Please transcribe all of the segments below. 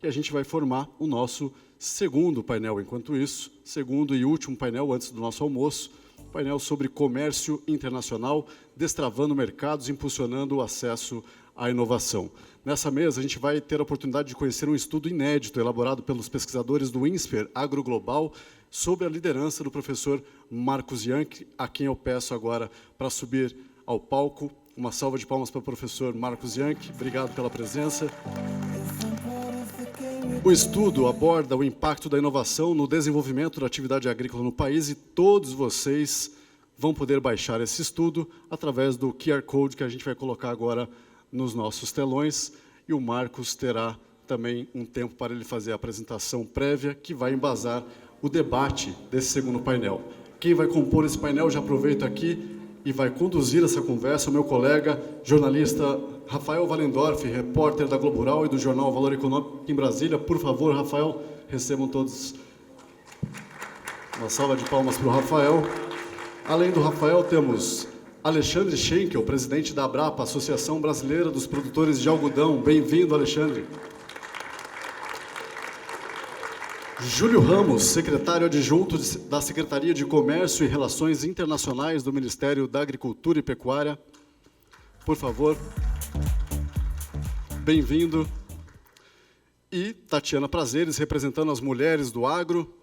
e a gente vai formar o nosso segundo painel, enquanto isso, segundo e último painel antes do nosso almoço, painel sobre comércio internacional, destravando mercados, impulsionando o acesso à inovação. Nessa mesa, a gente vai ter a oportunidade de conhecer um estudo inédito elaborado pelos pesquisadores do INSPER Agroglobal sobre a liderança do professor Marcos Yancke, a quem eu peço agora para subir ao palco. Uma salva de palmas para o professor Marcos Yancke. Obrigado pela presença. O estudo aborda o impacto da inovação no desenvolvimento da atividade agrícola no país e todos vocês vão poder baixar esse estudo através do QR Code que a gente vai colocar agora nos nossos telões, e o Marcos terá também um tempo para ele fazer a apresentação prévia, que vai embasar o debate desse segundo painel. Quem vai compor esse painel, já aproveito aqui, e vai conduzir essa conversa, o meu colega, jornalista Rafael Walendorf, repórter da Globo Rural e do jornal Valor Econômico em Brasília. Por favor, Rafael, recebam todos uma salva de palmas para o Rafael. Além do Rafael, temos Alexandre Schenkel, presidente da Abrapa, Associação Brasileira dos Produtores de Algodão. Bem-vindo, Alexandre. Júlio Ramos, secretário adjunto da Secretaria de Comércio e Relações Internacionais do Ministério da Agricultura e Pecuária. Por favor. Bem-vindo. E Tatiana Prazeres, representando as mulheres do agro,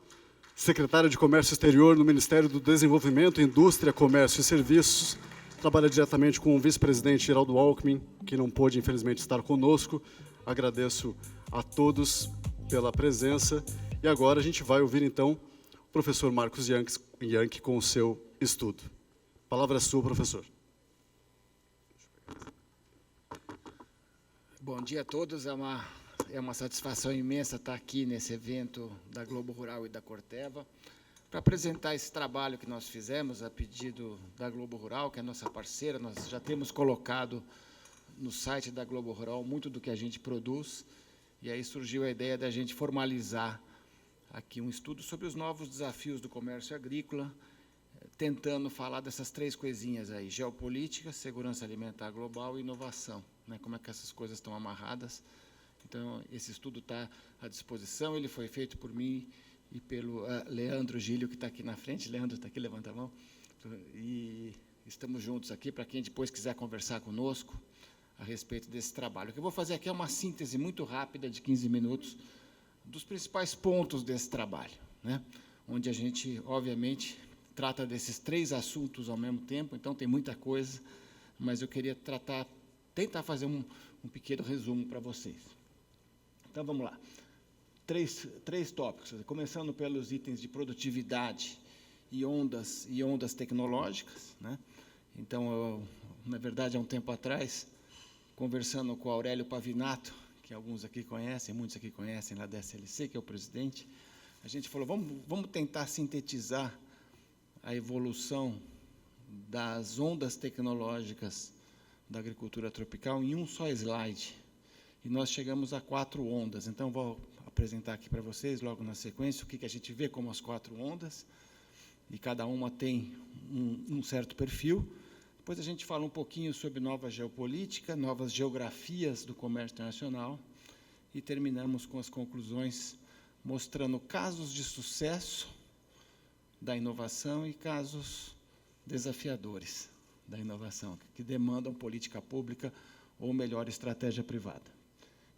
secretária de Comércio Exterior no Ministério do Desenvolvimento, Indústria, Comércio e Serviços, trabalha diretamente com o vice-presidente Geraldo Alckmin, que não pôde, infelizmente, estar conosco. Agradeço a todos pela presença. E agora a gente vai ouvir, então, o professor Marcos Yancke com o seu estudo. A palavra é sua, professor. Bom dia a todos. É uma satisfação imensa estar aqui nesse evento da Globo Rural e da Corteva para apresentar esse trabalho que nós fizemos a pedido da Globo Rural, que é nossa parceira. Nós já temos colocado no site da Globo Rural muito do que a gente produz, e aí surgiu a ideia da gente formalizar aqui um estudo sobre os novos desafios do comércio agrícola, tentando falar dessas três coisinhas aí: geopolítica, segurança alimentar global e inovação, né? Como é que essas coisas estão amarradas. Então, esse estudo está à disposição, ele foi feito por mim e pelo Leandro Gílio, que está aqui na frente. Leandro está aqui, levanta a mão. E estamos juntos aqui para quem depois quiser conversar conosco a respeito desse trabalho. O que eu vou fazer aqui é uma síntese muito rápida, de 15 minutos, dos principais pontos desse trabalho, né? Onde a gente, obviamente, trata desses três assuntos ao mesmo tempo, então tem muita coisa, mas eu queria tentar fazer um pequeno resumo para vocês. Então, vamos lá. Três tópicos, começando pelos itens de produtividade e ondas tecnológicas, né? Então, na verdade, há um tempo atrás, conversando com o Aurélio Pavinato, que alguns aqui conhecem, muitos aqui conhecem, lá da SLC, que é o presidente, a gente falou, vamos tentar sintetizar a evolução das ondas tecnológicas da agricultura tropical em um só slide. E nós chegamos a 4 ondas. Então, vou apresentar aqui para vocês, logo na sequência, o que a gente vê como as 4 ondas, e cada uma tem um certo perfil. Depois a gente fala um pouquinho sobre nova geopolítica, novas geografias do comércio internacional, e terminamos com as conclusões, mostrando casos de sucesso da inovação e casos desafiadores da inovação, que demandam política pública ou melhor, estratégia privada.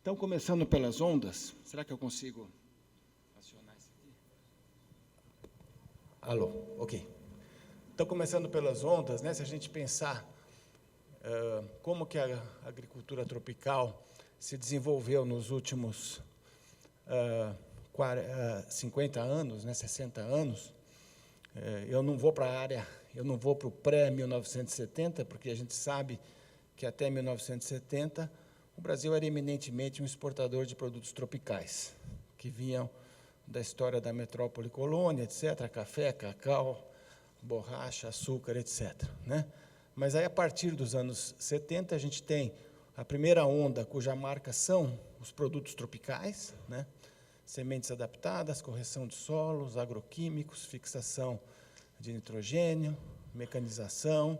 Então, começando pelas ondas, será que eu consigo acionar isso aqui? Alô, ok. Então, começando pelas ondas, né, se a gente pensar como que a agricultura tropical se desenvolveu nos últimos 50 anos, né, 60 anos, eu não vou para a área, eu não vou para o pré-1970, porque a gente sabe que até 1970 o Brasil era eminentemente um exportador de produtos tropicais, que vinham da história da metrópole colônia, etc., café, cacau, borracha, açúcar, etc., né? Mas aí, a partir dos anos 70, a gente tem a primeira onda, cuja marca são os produtos tropicais, né? Sementes adaptadas, correção de solos, agroquímicos, fixação de nitrogênio, mecanização,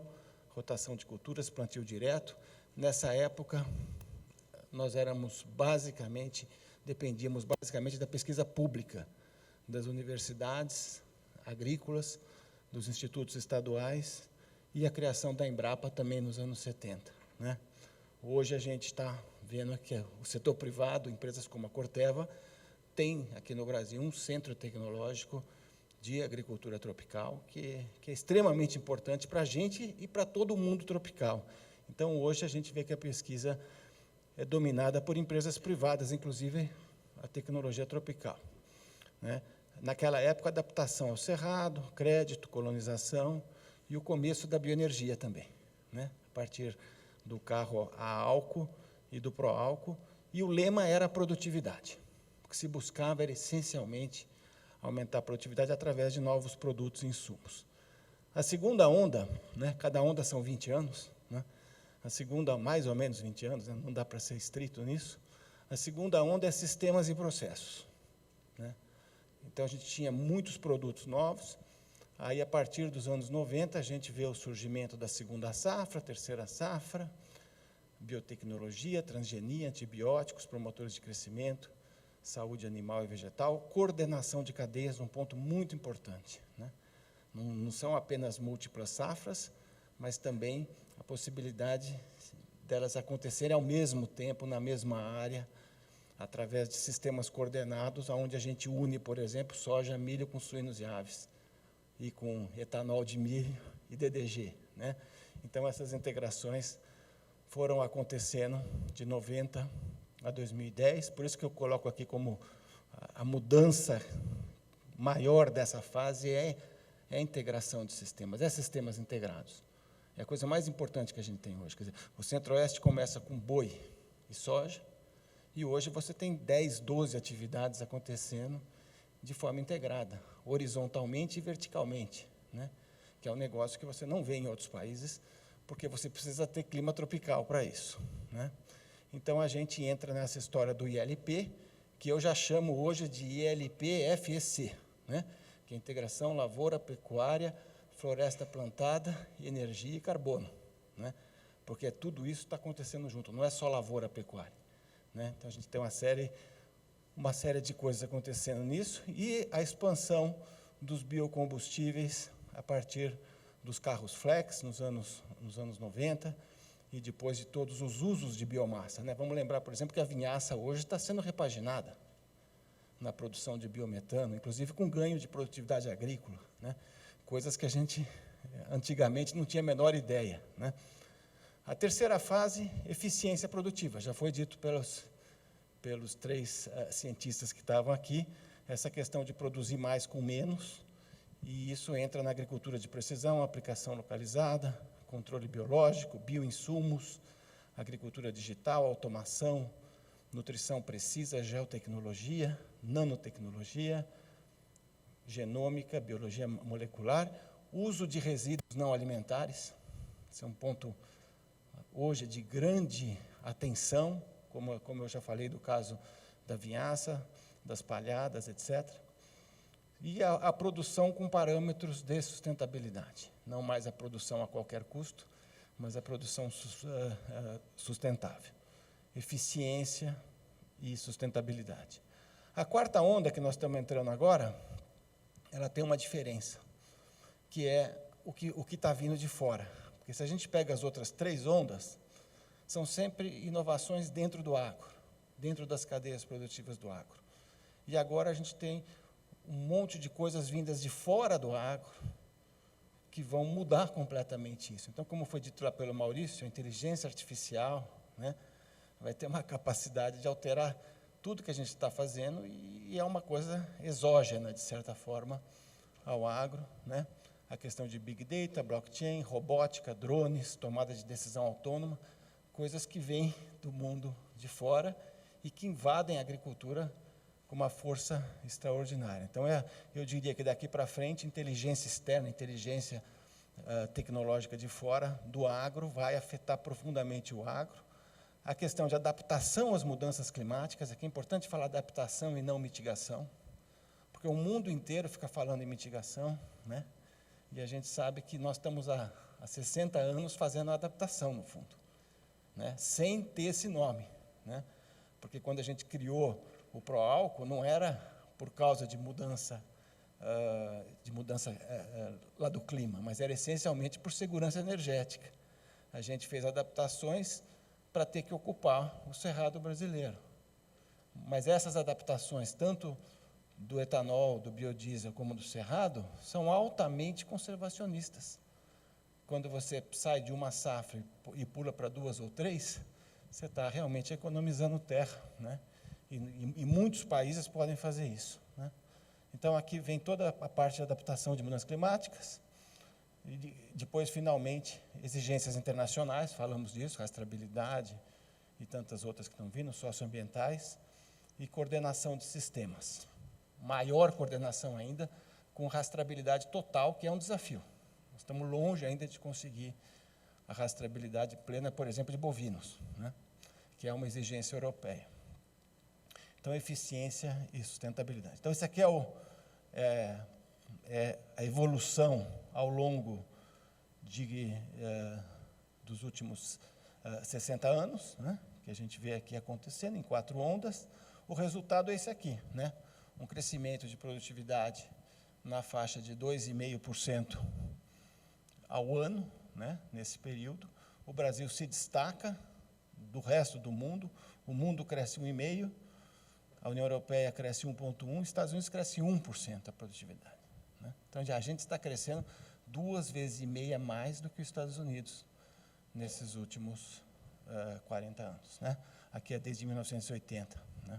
rotação de culturas, plantio direto. Nessa época, nós éramos basicamente dependíamos basicamente da pesquisa pública, das universidades agrícolas, dos institutos estaduais e a criação da Embrapa também nos anos 70. Né? Hoje a gente está vendo que o setor privado, empresas como a Corteva, tem aqui no Brasil um centro tecnológico de agricultura tropical, que é extremamente importante para a gente e para todo o mundo tropical. Então, hoje, a gente vê que a pesquisa é dominada por empresas privadas, inclusive a tecnologia tropical. Né? Naquela época, adaptação ao cerrado, crédito, colonização e o começo da bioenergia também, né? A partir do carro a álcool e do pró-álcool, e o lema era a produtividade. O que se buscava era, essencialmente, aumentar a produtividade através de novos produtos e insumos. A segunda onda, né, cada onda são 20 anos, né, a segunda, mais ou menos 20 anos, né, não dá para ser estrito nisso, a segunda onda é sistemas e processos. Né. Então, a gente tinha muitos produtos novos, aí, a partir dos anos 90, a gente vê o surgimento da segunda safra, terceira safra, biotecnologia, transgenia, antibióticos, promotores de crescimento, saúde animal e vegetal, coordenação de cadeias, um ponto muito importante. Né? Não são apenas múltiplas safras, mas também a possibilidade delas acontecerem ao mesmo tempo, na mesma área, através de sistemas coordenados, onde a gente une, por exemplo, soja, milho com suínos e aves, e com etanol de milho e DDG. Né? Então, essas integrações foram acontecendo de 90 a 2010, por isso que eu coloco aqui como a mudança maior dessa fase é a integração de sistemas, sistemas integrados. É a coisa mais importante que a gente tem hoje. Quer dizer, o Centro-Oeste começa com boi e soja, e hoje você tem 10, 12 atividades acontecendo de forma integrada, horizontalmente e verticalmente, né? Que é um negócio que você não vê em outros países, porque você precisa ter clima tropical para isso. Né? Então, a gente entra nessa história do ILP, que eu já chamo hoje de ILP-FEC, né? Que é integração lavoura, pecuária, floresta plantada, energia e carbono. Né? Porque tudo isso está acontecendo junto, não é só lavoura, pecuária. Né? Então, a gente tem uma série de coisas acontecendo nisso, e a expansão dos biocombustíveis a partir dos carros flex nos anos 90, e depois de todos os usos de biomassa. Né? Vamos lembrar, por exemplo, que a vinhaça hoje está sendo repaginada na produção de biometano, inclusive com ganho de produtividade agrícola, né? Coisas que a gente, antigamente, não tinha a menor ideia. Né? A terceira fase, eficiência produtiva, já foi dito pelos três cientistas que estavam aqui, essa questão de produzir mais com menos, e isso entra na agricultura de precisão, aplicação localizada, controle biológico, bioinsumos, agricultura digital, automação, nutrição precisa, geotecnologia, nanotecnologia, genômica, biologia molecular, uso de resíduos não alimentares. Esse é um ponto, hoje, de grande atenção, como eu já falei do caso da vinhaça, das palhadas, etc. E a produção com parâmetros de sustentabilidade. Não mais a produção a qualquer custo, mas a produção sustentável. Eficiência e sustentabilidade. A quarta onda que nós estamos entrando agora, ela tem uma diferença, que é o que está vindo de fora. Porque se a gente pega as outras três ondas, são sempre inovações dentro do agro, dentro das cadeias produtivas do agro. E agora a gente tem um monte de coisas vindas de fora do agro que vão mudar completamente isso. Então, como foi dito lá pelo Maurício, a inteligência artificial, né, vai ter uma capacidade de alterar tudo que a gente está fazendo, e é uma coisa exógena, de certa forma, ao agro. Né? A questão de Big Data, blockchain, robótica, drones, tomada de decisão autônoma, coisas que vêm do mundo de fora e que invadem a agricultura com uma força extraordinária. Então, eu diria que daqui para frente, inteligência externa, inteligência tecnológica de fora do agro vai afetar profundamente o agro. A questão de adaptação às mudanças climáticas, aqui é importante falar adaptação e não mitigação, porque o mundo inteiro fica falando em mitigação, né? E a gente sabe que nós estamos há 60 anos fazendo a adaptação, no fundo, né? Sem ter esse nome, né? Porque quando a gente criou o pró-álcool não era por causa de mudança lá do clima, mas era essencialmente por segurança energética. A gente fez adaptações para ter que ocupar o Cerrado brasileiro. Mas essas adaptações, tanto do etanol, do biodiesel, como do Cerrado, são altamente conservacionistas. Quando você sai de uma safra e pula para 2 ou 3, você está realmente economizando terra, né? E muitos países podem fazer isso, né? Então, aqui vem toda a parte de adaptação de mudanças climáticas, e depois, finalmente, exigências internacionais, falamos disso, rastreabilidade e tantas outras que estão vindo, socioambientais, e coordenação de sistemas. Maior coordenação ainda, com rastreabilidade total, que é um desafio. Nós estamos longe ainda de conseguir a rastreabilidade plena, por exemplo, de bovinos, né? Que é uma exigência europeia. Então, eficiência e sustentabilidade. Então, isso aqui é a evolução ao longo dos últimos 60 anos, né? Que a gente vê aqui acontecendo em 4 ondas. O resultado é esse aqui, né? Um crescimento de produtividade na faixa de 2,5% ao ano, né? Nesse período. O Brasil se destaca do resto do mundo. O mundo cresce 1,5%. A União Europeia cresce 1,1%, os Estados Unidos cresce 1% a produtividade, né? Então, a gente está crescendo 2,5 vezes mais do que os Estados Unidos nesses últimos 40 anos, né? Aqui é desde 1980, né?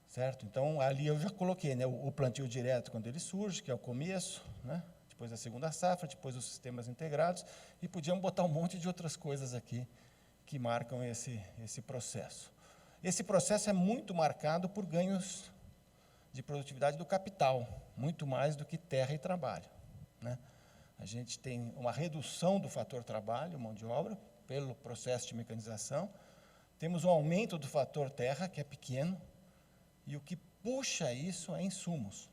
Certo? Então, ali eu já coloquei, né, o plantio direto quando ele surge, que é o começo, né? Depois a segunda safra, depois os sistemas integrados, e podíamos botar um monte de outras coisas aqui que marcam esse processo. Esse processo é muito marcado por ganhos de produtividade do capital, muito mais do que terra e trabalho, né? A gente tem uma redução do fator trabalho, mão de obra, pelo processo de mecanização. Temos um aumento do fator terra, que é pequeno, e o que puxa isso é insumos,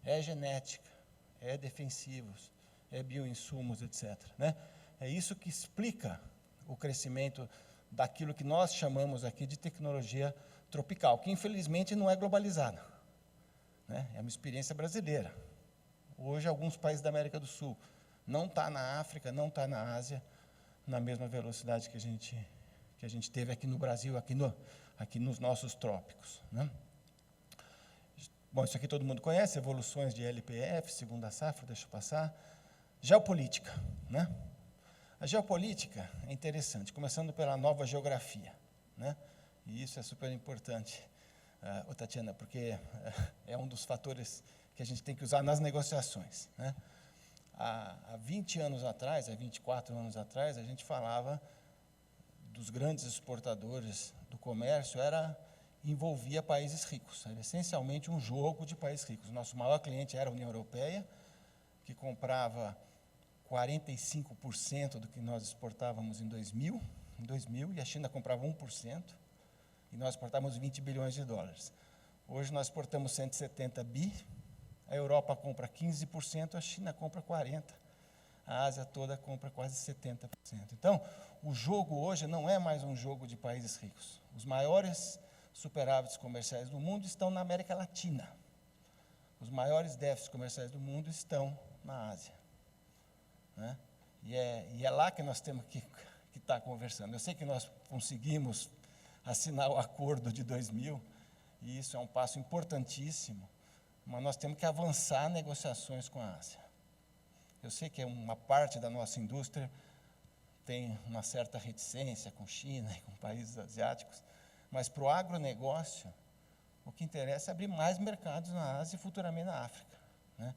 é genética, é defensivos, é bioinsumos, etc., né? É isso que explica o crescimento daquilo que nós chamamos aqui de tecnologia tropical, que infelizmente não é globalizada, né? É uma experiência brasileira. Hoje, alguns países da América do Sul, não está na África, não está na Ásia, na mesma velocidade que a gente teve aqui no Brasil, aqui nos nossos trópicos, né? Bom, isso aqui todo mundo conhece, evoluções de LPF, segunda safra, deixa eu passar. Geopolítica, né? A geopolítica é interessante, começando pela nova geografia, né? E isso é super importante, Tatiana, porque é um dos fatores que a gente tem que usar nas negociações, né? Há 20 anos atrás, há 24 anos atrás, a gente falava dos grandes exportadores do comércio, envolvia países ricos, era essencialmente um jogo de países ricos. Nosso maior cliente era a União Europeia, que comprava 45% do que nós exportávamos em 2000, e a China comprava 1%, e nós exportávamos 20 bilhões de dólares. Hoje nós exportamos 170 bi, a Europa compra 15%, a China compra 40%, a Ásia toda compra quase 70%. Então, o jogo hoje não é mais um jogo de países ricos. Os maiores superávites comerciais do mundo estão na América Latina. Os maiores déficits comerciais do mundo estão na Ásia, né? E é lá que nós temos que estar conversando. Eu sei que nós conseguimos assinar o acordo de 2000, e isso é um passo importantíssimo, mas nós temos que avançar negociações com a Ásia. Eu sei que uma parte da nossa indústria tem uma certa reticência com China e com países asiáticos, mas para o agronegócio, o que interessa é abrir mais mercados na Ásia e futuramente na África, né?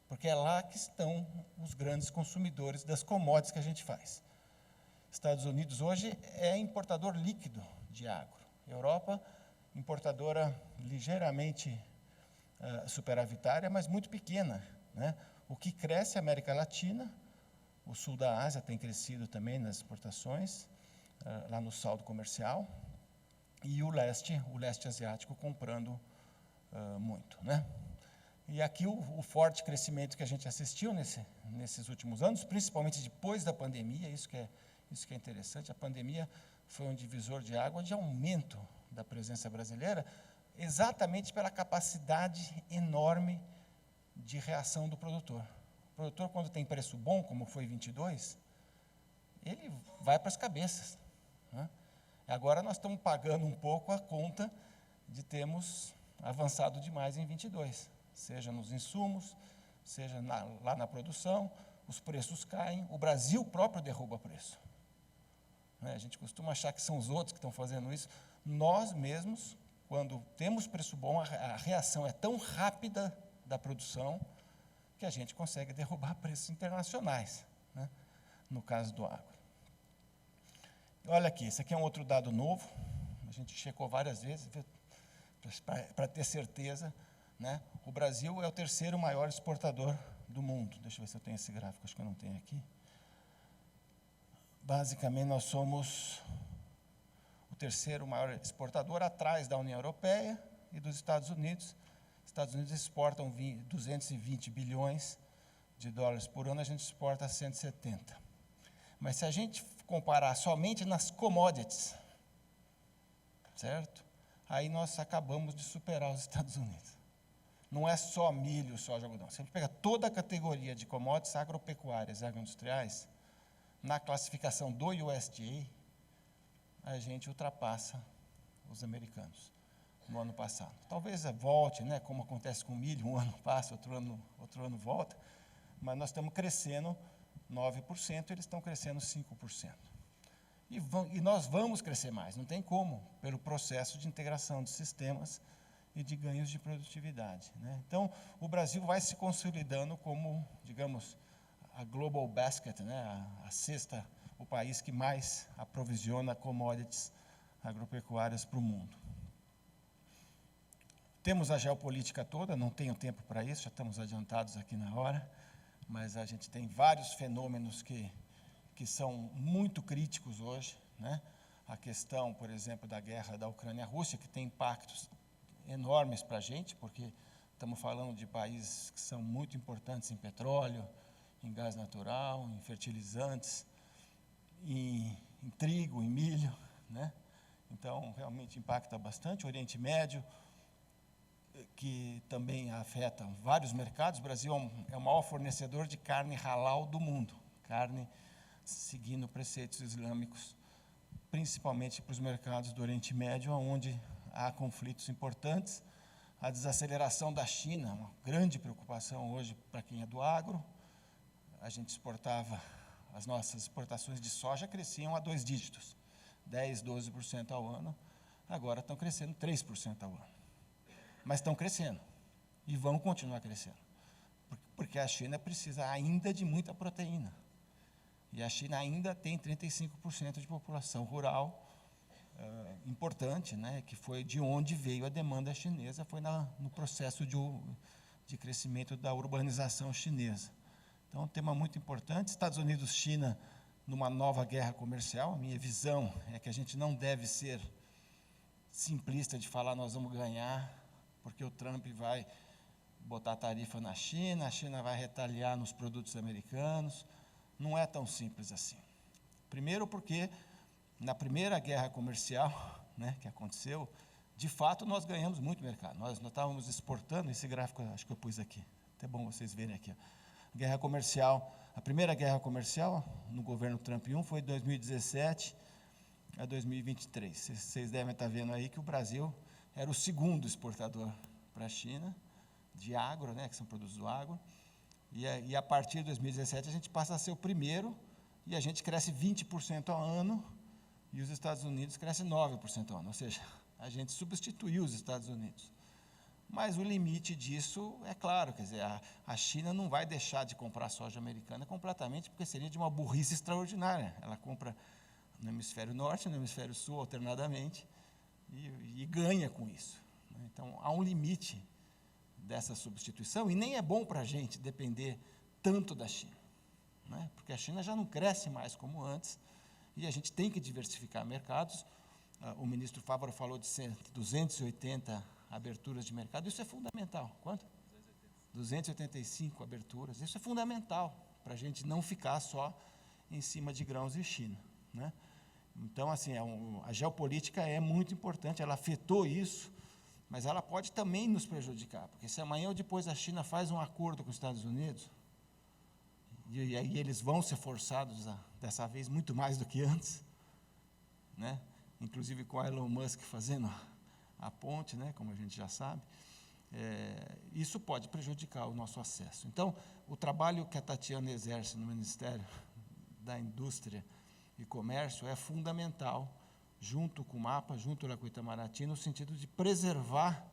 Porque é lá que estão os grandes consumidores das commodities que a gente faz. Estados Unidos hoje é importador líquido de agro. Europa, importadora ligeiramente superavitária, mas muito pequena, né? O que cresce é a América Latina, o sul da Ásia tem crescido também nas exportações, lá no saldo comercial, e o leste asiático comprando muito, né? E aqui o forte crescimento que a gente assistiu nesses últimos anos, principalmente depois da pandemia, isso que é interessante, a pandemia foi um divisor de água de aumento da presença brasileira, exatamente pela capacidade enorme de reação do produtor. O produtor, quando tem preço bom, como foi 22, ele vai para as cabeças, né? Agora nós estamos pagando um pouco a conta de termos avançado demais em 22, seja nos insumos, seja lá na produção, os preços caem, o Brasil próprio derruba preço. A gente costuma achar que são os outros que estão fazendo isso. Nós mesmos, quando temos preço bom, a reação é tão rápida da produção que a gente consegue derrubar preços internacionais, né? No caso do agro. Olha aqui, esse aqui é um outro dado novo, a gente checou várias vezes, para ter certeza, né? O Brasil é o terceiro maior exportador do mundo. Deixa eu ver se eu tenho esse gráfico, acho que eu não tenho aqui. Basicamente, nós somos o terceiro maior exportador, atrás da União Europeia e dos Estados Unidos. Os Estados Unidos exportam 220 bilhões de dólares por ano, a gente exporta 170. Mas se a gente comparar somente nas commodities, certo? Aí nós acabamos de superar os Estados Unidos. Não é só milho, soja, algodão. Se a gente pega toda a categoria de commodities agropecuárias e agroindustriais, na classificação do USDA, a gente ultrapassa os americanos no ano passado. Talvez volte, né, como acontece com o milho, um ano passa, outro ano volta, mas nós estamos crescendo 9%, eles estão crescendo 5%. E nós vamos crescer mais, não tem como, pelo processo de integração de sistemas e de ganhos de produtividade, né? Então, o Brasil vai se consolidando como, digamos, a global basket, né, a cesta, o país que mais aprovisiona commodities agropecuárias para o mundo. Temos a geopolítica toda, não tenho tempo para isso, já estamos adiantados aqui na hora, mas a gente tem vários fenômenos que são muito críticos hoje, né? A questão, por exemplo, da guerra da Ucrânia-Rússia, que tem impactos enormes para a gente, porque estamos falando de países que são muito importantes em petróleo, em gás natural, em fertilizantes, em trigo, em milho, né? Então, realmente impacta bastante. O Oriente Médio, que também afeta vários mercados. O Brasil é o maior fornecedor de carne halal do mundo, carne seguindo preceitos islâmicos, principalmente para os mercados do Oriente Médio, onde há conflitos importantes. A desaceleração da China, uma grande preocupação hoje para quem é do agro. A gente exportava, as nossas exportações de soja cresciam a 2 dígitos, 10%, 12% ao ano, agora estão crescendo 3% ao ano. Mas estão crescendo e vão continuar crescendo, porque a China precisa ainda de muita proteína. E a China ainda tem 35% de população rural importante, né, que foi de onde veio a demanda chinesa, foi no processo de crescimento da urbanização chinesa. Então, é um tema muito importante. Estados Unidos e China, numa nova guerra comercial. A minha visão é que a gente não deve ser simplista de falar nós vamos ganhar, porque o Trump vai botar tarifa na China, a China vai retaliar nos produtos americanos. Não é tão simples assim. Primeiro porque, na primeira guerra comercial, né, que aconteceu, de fato, nós ganhamos muito mercado. Nós estávamos exportando, esse gráfico acho que eu pus aqui, até bom vocês verem aqui. Guerra comercial, a primeira guerra comercial no governo Trump 1 foi de 2017 a 2023. Vocês devem estar vendo aí que o Brasil era o segundo exportador para a China, de agro, né, que são produtos do agro, e a partir de 2017 a gente passa a ser o primeiro, e a gente cresce 20% ao ano, e os Estados Unidos crescem 9% ao ano, ou seja, a gente substituiu os Estados Unidos. Mas o limite disso é claro, quer dizer, a China não vai deixar de comprar soja americana completamente, porque seria de uma burrice extraordinária. Ela compra no hemisfério norte, no hemisfério sul, alternadamente, e ganha com isso. Então, há um limite dessa substituição, e nem é bom para a gente depender tanto da China, né? Porque a China já não cresce mais como antes, e a gente tem que diversificar mercados. O ministro Fávaro falou de 280 aberturas de mercado, isso é fundamental. Quanto? 285 aberturas, isso é fundamental para a gente não ficar só em cima de grãos e China, né? Então, assim, a geopolítica é muito importante, ela afetou isso, mas ela pode também nos prejudicar, porque se amanhã ou depois a China faz um acordo com os Estados Unidos, e aí eles vão ser forçados, dessa vez, muito mais do que antes, né? Inclusive com Elon Musk fazendo a ponte, né? Como a gente já sabe, isso pode prejudicar o nosso acesso. Então, o trabalho que a Tatiana exerce no Ministério da Indústria e Comércio é fundamental, junto com o MAPA, junto com o Itamaraty, no sentido de preservar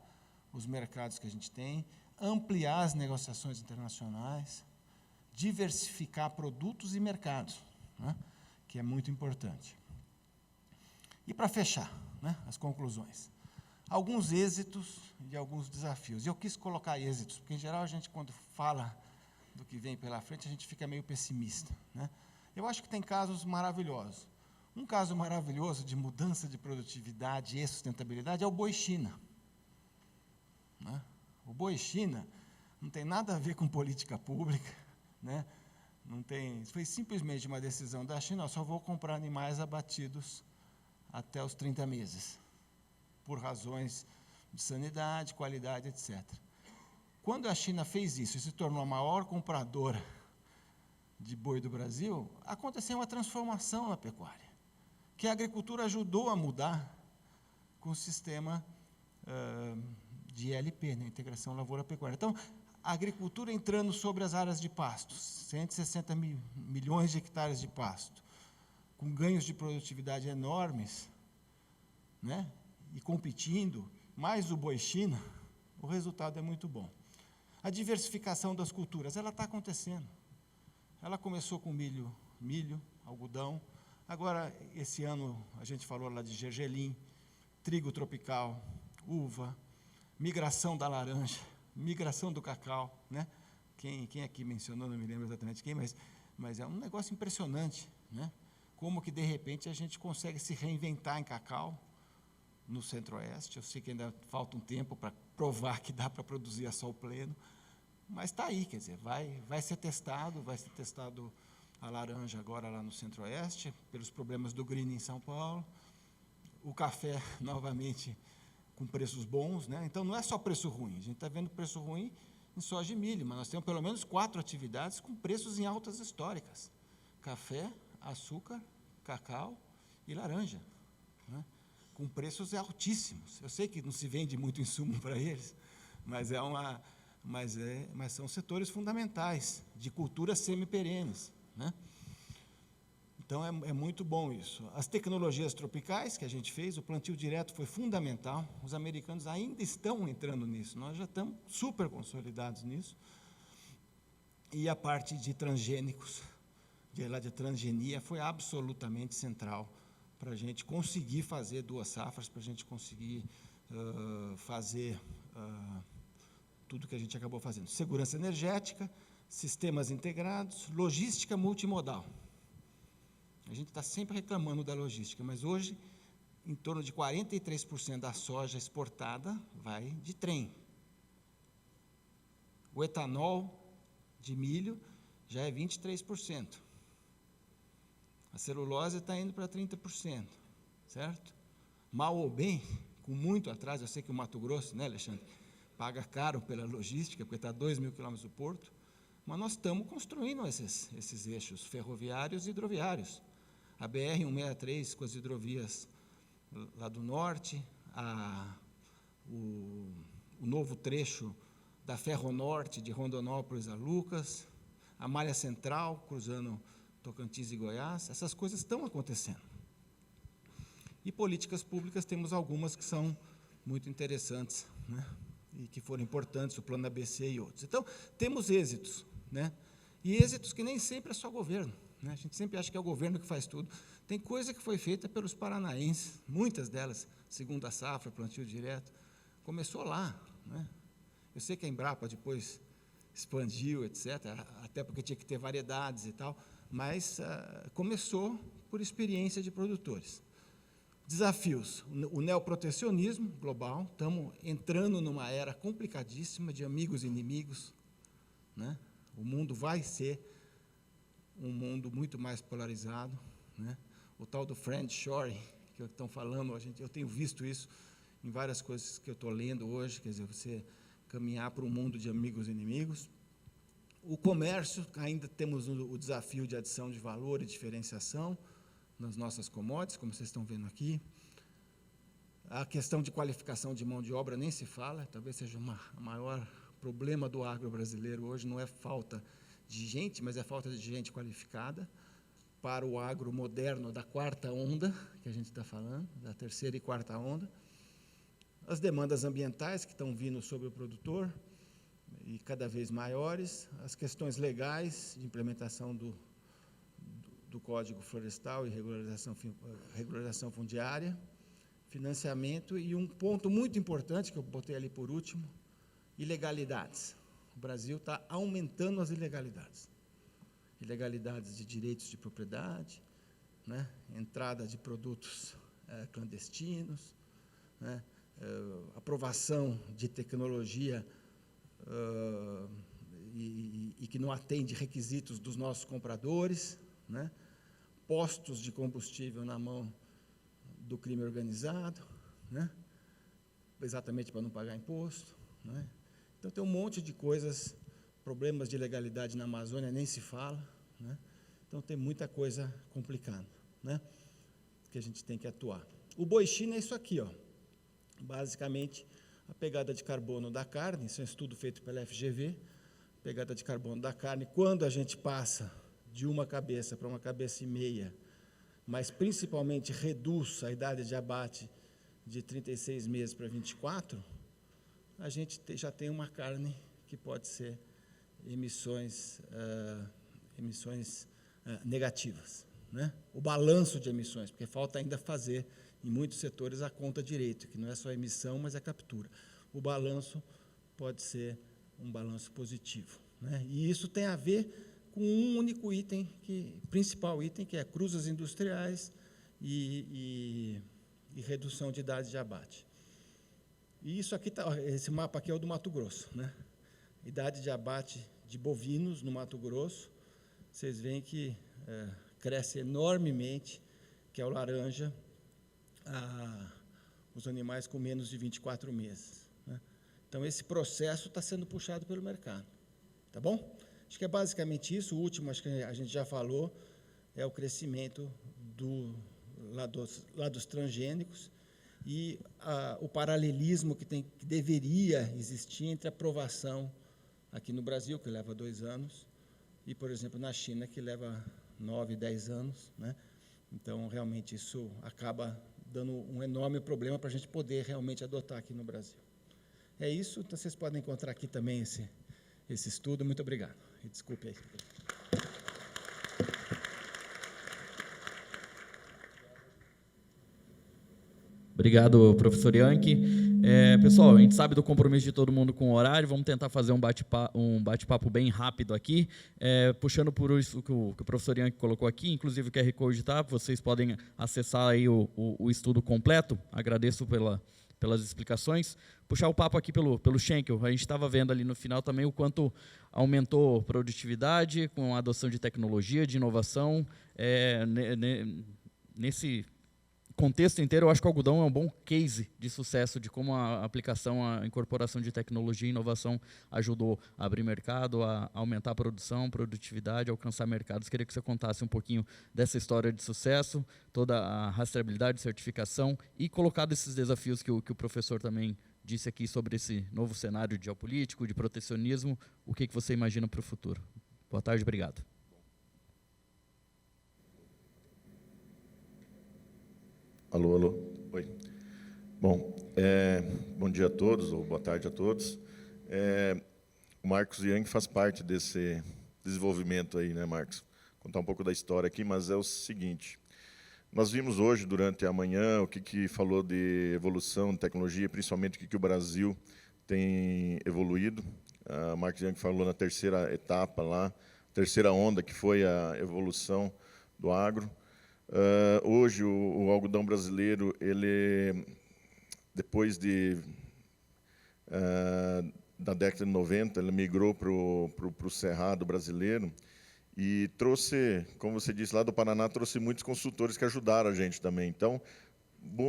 os mercados que a gente tem, ampliar as negociações internacionais, diversificar produtos e mercados, né, que é muito importante. E, para fechar, né, as conclusões, alguns êxitos e alguns desafios. E eu quis colocar êxitos, porque, em geral, a gente, quando fala do que vem pela frente, a gente fica meio pessimista, né? Eu acho que tem casos maravilhosos. Um caso maravilhoso de mudança de produtividade e sustentabilidade é o boi China, né? O boi China não tem nada a ver com política pública, né? Não tem, foi simplesmente uma decisão da China: eu só vou comprar animais abatidos até os 30 meses, por razões de sanidade, qualidade, etc. Quando a China fez isso e se tornou a maior compradora de boi do Brasil, aconteceu uma transformação na pecuária, que a agricultura ajudou a mudar com o sistema de ILP, né, Integração Lavoura-Pecuária. Então, a agricultura entrando sobre as áreas de pastos, 160 milhões de hectares de pasto, com ganhos de produtividade enormes, né, e competindo, mais o boi China, o resultado é muito bom. A diversificação das culturas, ela está acontecendo. Ela começou com milho, algodão. Agora, esse ano, a gente falou lá de gergelim, trigo tropical, uva, migração da laranja, migração do cacau, né? Quem aqui mencionou, não me lembro exatamente quem, mas é um negócio impressionante, né? Como que, de repente, a gente consegue se reinventar em cacau no Centro-Oeste. Eu sei que ainda falta um tempo para provar que dá para produzir a sol pleno, mas está aí, quer dizer, vai ser testado a laranja agora lá no Centro-Oeste, pelos problemas do green em São Paulo, o café, novamente, com preços bons, né? Então, não é só preço ruim, a gente está vendo preço ruim em soja e milho, mas nós temos pelo menos 4 atividades com preços em altas históricas: café, açúcar, cacau e laranja, né? Com preços altíssimos. Eu sei que não se vende muito insumo para eles, mas são setores fundamentais de culturas semiperenes, né? Então, é muito bom isso. As tecnologias tropicais que a gente fez, o plantio direto foi fundamental. Os americanos ainda estão entrando nisso, nós já estamos super consolidados nisso. E a parte de transgênicos, de transgenia, foi absolutamente central para a gente conseguir fazer 2 safras, para a gente conseguir fazer tudo que a gente acabou fazendo. Segurança energética, sistemas integrados, logística multimodal. A gente está sempre reclamando da logística, mas hoje, em torno de 43% da soja exportada vai de trem. O etanol de milho já é 23%. A celulose está indo para 30%, certo? Mal ou bem, com muito atraso, eu sei que o Mato Grosso, né, Alexandre, paga caro pela logística, porque está a 2.000 quilômetros do porto, mas nós estamos construindo esses eixos ferroviários e hidroviários. A BR-163 com as hidrovias lá do norte, o novo trecho da Ferronorte, de Rondonópolis a Lucas, a malha central, cruzando Tocantins e Goiás, essas coisas estão acontecendo. E políticas públicas, temos algumas que são muito interessantes, né, e que foram importantes, o Plano ABC e outros. Então, temos êxitos, né, e êxitos que nem sempre é só governo, né? A gente sempre acha que é o governo que faz tudo. Tem coisa que foi feita pelos paranaenses, muitas delas, segunda safra, plantio direto, começou lá, né? Eu sei que a Embrapa depois expandiu, etc., até porque tinha que ter variedades e tal, mas começou por experiência de produtores. Desafios: o neoprotecionismo global, estamos entrando numa era complicadíssima de amigos e inimigos, né? O mundo vai ser um mundo muito mais polarizado, né? o tal do friendshoring, que estão falando, eu tenho visto isso em várias coisas que eu estou lendo hoje, quer dizer, você caminhar para um mundo de amigos e inimigos. O comércio, ainda temos o desafio de adição de valor e diferenciação nas nossas commodities, como vocês estão vendo aqui. A questão de qualificação de mão de obra nem se fala, talvez seja o maior problema do agro brasileiro hoje, não é falta de gente, mas é falta de gente qualificada para o agro moderno da quarta onda, que a gente está falando, da terceira e quarta onda. As demandas ambientais que estão vindo sobre o produtor, e cada vez maiores, as questões legais de implementação do Código Florestal e regularização fundiária, financiamento e um ponto muito importante, que eu botei ali por último, ilegalidades. O Brasil está aumentando as ilegalidades. Ilegalidades de direitos de propriedade, né, entrada de produtos clandestinos, né, aprovação de tecnologia e que não atende requisitos dos nossos compradores, né, postos de combustível na mão do crime organizado, né, exatamente para não pagar imposto, né. Então, tem um monte de coisas, problemas de ilegalidade na Amazônia nem se fala, né. Então, tem muita coisa complicada, né, que a gente tem que atuar. O boi China é isso aqui, ó. Basicamente, a pegada de carbono da carne, isso é um estudo feito pela FGV, pegada de carbono da carne, quando a gente passa de uma cabeça para uma cabeça e meia, mas principalmente reduz a idade de abate de 36 meses para 24, a gente já tem uma carne que pode ser emissões negativas, né? O balanço de emissões, porque falta ainda fazer em muitos setores a conta direito, que não é só a emissão, mas a captura. O balanço pode ser um balanço positivo, né? E isso tem a ver com um único item, principal item, que é cruzas industriais e redução de idade de abate. E isso aqui, esse mapa aqui é o do Mato Grosso, né? Idade de abate de bovinos no Mato Grosso, vocês veem que cresce enormemente, que é o laranja, os animais com menos de 24 meses, né? Então, esse processo está sendo puxado pelo mercado, tá bom? Acho que é basicamente isso. O último, acho que a gente já falou, é o crescimento lá dos transgênicos e o paralelismo que deveria existir entre a aprovação aqui no Brasil, que leva 2 anos, e, por exemplo, na China, que leva 9, 10 anos, né? Então, realmente, isso acaba dando um enorme problema para a gente poder realmente adotar aqui no Brasil. É isso, então vocês podem encontrar aqui também esse estudo. Muito obrigado. E desculpe aí. Obrigado, professor Yankee. Pessoal, a gente sabe do compromisso de todo mundo com o horário, vamos tentar fazer um bate-papo bem rápido aqui, puxando por isso que o professor Yankee colocou aqui, inclusive o QR Code está, vocês podem acessar aí o estudo completo. Agradeço pelas explicações. Puxar o papo aqui pelo Schenkel, a gente estava vendo ali no final também o quanto aumentou a produtividade com a adoção de tecnologia, de inovação. Nesse contexto inteiro, eu acho que o algodão é um bom case de sucesso de como a aplicação, a incorporação de tecnologia e inovação ajudou a abrir mercado, a aumentar a produção, produtividade, alcançar mercados. Queria que você contasse um pouquinho dessa história de sucesso, toda a rastreabilidade, certificação e colocado esses desafios que o professor também disse aqui sobre esse novo cenário de geopolítico, de protecionismo. O que você imagina para o futuro? Boa tarde, obrigado. Alô, alô. Oi. Bom, bom dia a todos, ou boa tarde a todos. O Marcos Young faz parte desse desenvolvimento aí, né, Marcos? Vou contar um pouco da história aqui, mas é o seguinte. Nós vimos hoje, durante a manhã, o que falou de evolução, de tecnologia, principalmente o que o Brasil tem evoluído. O Marcos Young falou na terceira etapa lá, terceira onda, que foi a evolução do agro. Hoje, o algodão brasileiro, ele, depois da década de 90, ele migrou para o cerrado brasileiro, E trouxe, como você disse, lá do Paraná, trouxe muitos consultores que ajudaram a gente também. Então,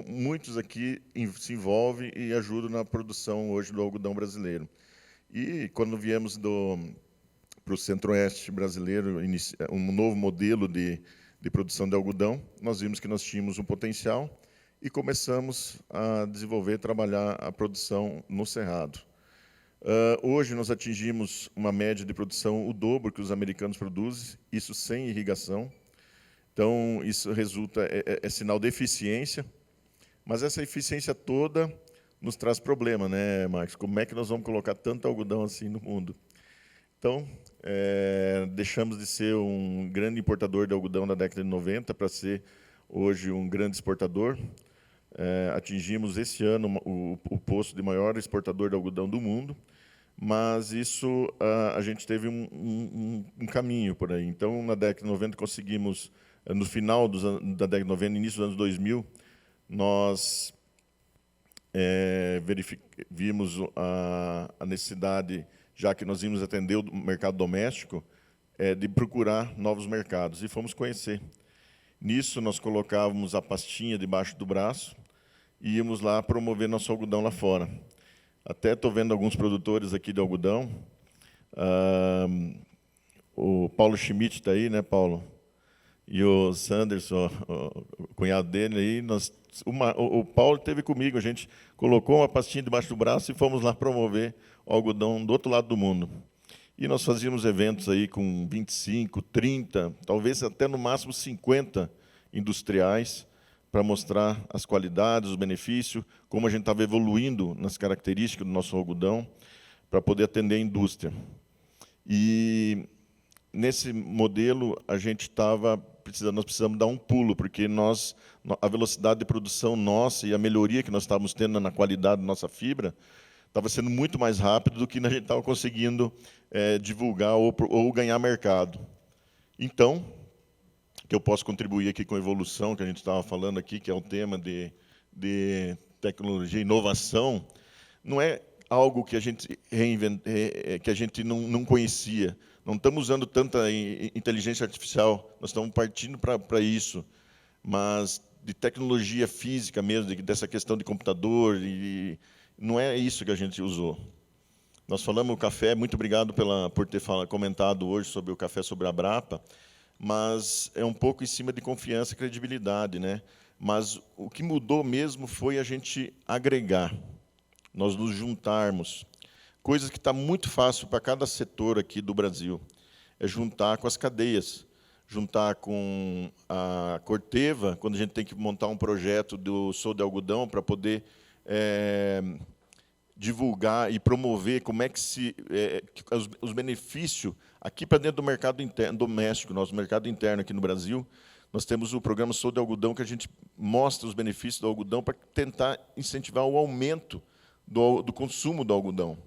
muitos aqui se envolvem e ajudam na produção hoje do algodão brasileiro. E quando viemos para o Centro-Oeste brasileiro, um novo modelo de produção de algodão, nós vimos que nós tínhamos um potencial e começamos a desenvolver, trabalhar a produção no Cerrado. Hoje nós atingimos uma média de produção o dobro que os americanos produzem, isso sem irrigação. Então, isso resulta, é sinal de eficiência, mas essa eficiência toda nos traz problema, né, Marcos? Como é que nós vamos colocar tanto algodão assim no mundo? Então, deixamos de ser um grande importador de algodão na década de 90 para ser, hoje, um grande exportador. Atingimos, esse ano, o posto de maior exportador de algodão do mundo, mas isso, a gente teve um caminho por aí. Então, na década de 90, conseguimos, no final da década de 90, início dos anos 2000, nós vimos a necessidade, já que nós íamos atender o mercado doméstico, de procurar novos mercados, e fomos conhecer. Nisso, nós colocávamos a pastinha debaixo do braço e íamos lá promover nosso algodão lá fora. Até estou vendo alguns produtores aqui de algodão. O Paulo Schmidt está aí, né, Paulo? E o Sanderson, o cunhado dele, aí, o Paulo esteve comigo, a gente colocou uma pastinha debaixo do braço e fomos lá promover o algodão do outro lado do mundo. E nós fazíamos eventos aí com 25, 30, talvez até no máximo 50 industriais, para mostrar as qualidades, os benefícios, como a gente estava evoluindo nas características do nosso algodão, para poder atender a indústria. E nesse modelo a gente nós precisamos dar um pulo, porque a velocidade de produção nossa e a melhoria que nós estávamos tendo na qualidade da nossa fibra estava sendo muito mais rápido do que a gente estava conseguindo divulgar ou ganhar mercado. Então, que eu posso contribuir aqui com a evolução, que a gente estava falando aqui, que é o tema de tecnologia e inovação, não é algo que a gente que a gente não conhecia. Não estamos usando tanta inteligência artificial, nós estamos partindo para isso, mas de tecnologia física mesmo, dessa questão de computador, e não é isso que a gente usou. Nós falamos o café, muito obrigado por ter comentado hoje sobre o café sobre a Brapa, mas é um pouco em cima de confiança e credibilidade, né? Mas o que mudou mesmo foi a gente agregar, nós nos juntarmos. Coisas que está muito fácil para cada setor aqui do Brasil. É juntar com as cadeias, juntar com a Corteva, quando a gente tem que montar um projeto do Sou de Algodão para poder divulgar e promover como é que os benefícios aqui para dentro do mercado interno, doméstico, nosso mercado interno aqui no Brasil. Nós temos o programa Sou de Algodão, que a gente mostra os benefícios do algodão para tentar incentivar o aumento do consumo do algodão.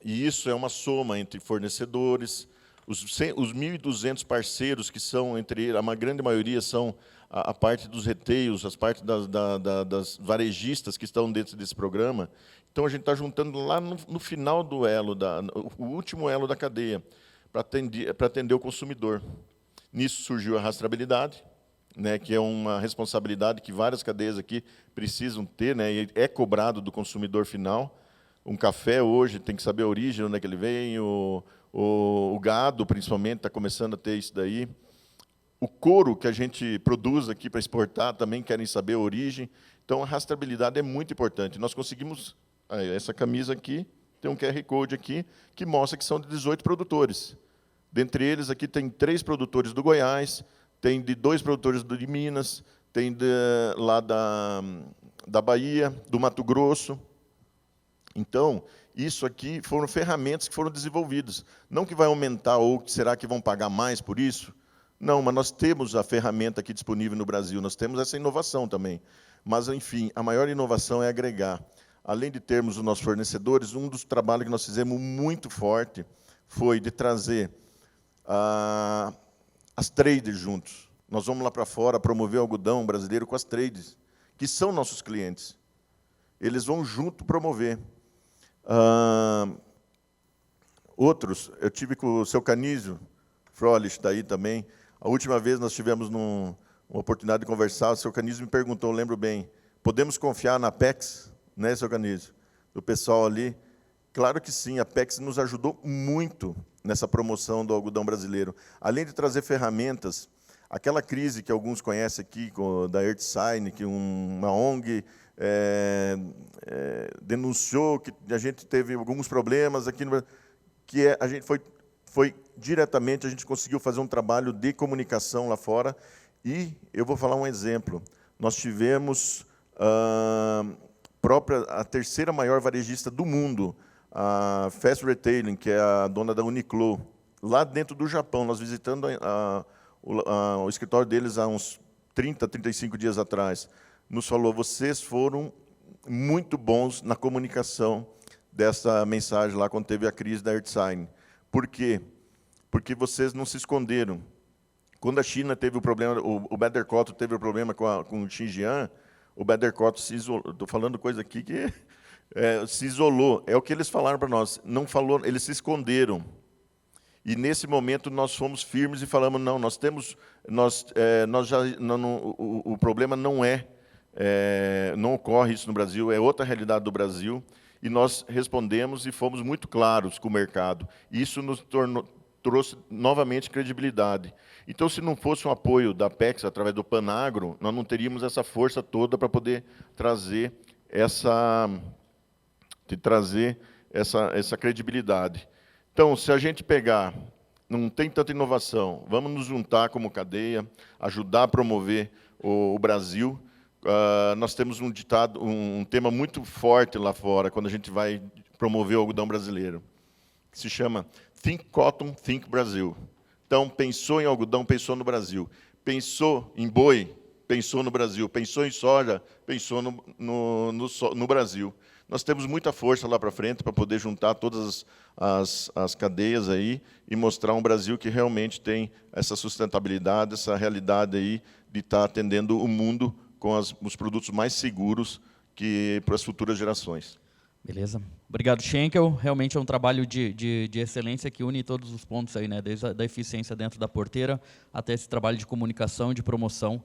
E isso é uma soma entre fornecedores, os 1.200 parceiros, que são, entre eles, a grande maioria são a parte dos reteios, as partes das varejistas que estão dentro desse programa. Então, a gente está juntando lá no final do elo, o último elo da cadeia, para atender o consumidor. Nisso surgiu a rastreabilidade, né, que é uma responsabilidade que várias cadeias aqui precisam ter, né, e é cobrado do consumidor final. Um café hoje tem que saber a origem, onde é que ele vem, o gado, principalmente, está começando a ter isso daí. O couro que a gente produz aqui para exportar também querem saber a origem. Então, a rastreabilidade é muito importante. Nós conseguimos... essa camisa aqui, tem um QR Code aqui, que mostra que são de 18 produtores. Dentre eles, aqui tem 3 produtores do Goiás, tem de 2 produtores de Minas, tem lá da Bahia, do Mato Grosso. Então, isso aqui foram ferramentas que foram desenvolvidas. Não que vai aumentar ou será que vão pagar mais por isso? Não, mas nós temos a ferramenta aqui disponível no Brasil, nós temos essa inovação também. Mas, enfim, a maior inovação é agregar. Além de termos os nossos fornecedores, um dos trabalhos que nós fizemos muito forte foi de trazer as traders juntos. Nós vamos lá para fora promover o algodão brasileiro com as traders, que são nossos clientes. Eles vão junto promover. outros, eu tive com o seu Canísio, Frolich, está aí também. A última vez nós tivemos uma oportunidade de conversar, o seu Canísio me perguntou, eu lembro bem, podemos confiar na Apex, né, seu Canísio? Do pessoal ali. Claro que sim, a Apex nos ajudou muito nessa promoção do algodão brasileiro. Além de trazer ferramentas, aquela crise que alguns conhecem aqui, da EarthSign, que uma ONG denunciou que a gente teve alguns problemas aqui no Brasil, que a gente foi diretamente, a gente conseguiu fazer um trabalho de comunicação lá fora, e eu vou falar um exemplo. Nós tivemos a terceira maior varejista do mundo, a Fast Retailing, que é a dona da Uniqlo, lá dentro do Japão, nós visitando o escritório deles há uns 30, 35 dias atrás, nos falou, vocês foram muito bons na comunicação dessa mensagem lá, quando teve a crise da EarthSign. Por quê? Porque vocês não se esconderam. Quando a China teve o problema, o Better Cotton teve o problema com o Xinjiang, o Better Cotton se isolou. Estou falando coisa aqui que se isolou. É o que eles falaram para nós. Não falou, eles se esconderam. E nesse momento nós fomos firmes e falamos, não, nós temos, o problema não ocorre isso no Brasil, é outra realidade do Brasil, e nós respondemos e fomos muito claros com o mercado. Isso nos trouxe novamente credibilidade. Então, se não fosse um apoio da Apex através do Panagro, nós não teríamos essa força toda para poder trazer essa credibilidade. Então, se a gente pegar, não tem tanta inovação, vamos nos juntar como cadeia, ajudar a promover o Brasil. Nós temos um tema muito forte lá fora, quando a gente vai promover o algodão brasileiro, que se chama Think Cotton, Think Brasil. Então, pensou em algodão, pensou no Brasil. Pensou em boi, pensou no Brasil. Pensou em soja, pensou no Brasil. Nós temos muita força lá para frente para poder juntar todas as cadeias aí e mostrar um Brasil que realmente tem essa sustentabilidade, essa realidade aí de estar atendendo o mundo com os produtos mais seguros para as futuras gerações. Beleza. Obrigado, Schenkel. Realmente é um trabalho de excelência que une todos os pontos aí, né? Desde a eficiência dentro da porteira até esse trabalho de comunicação, de promoção.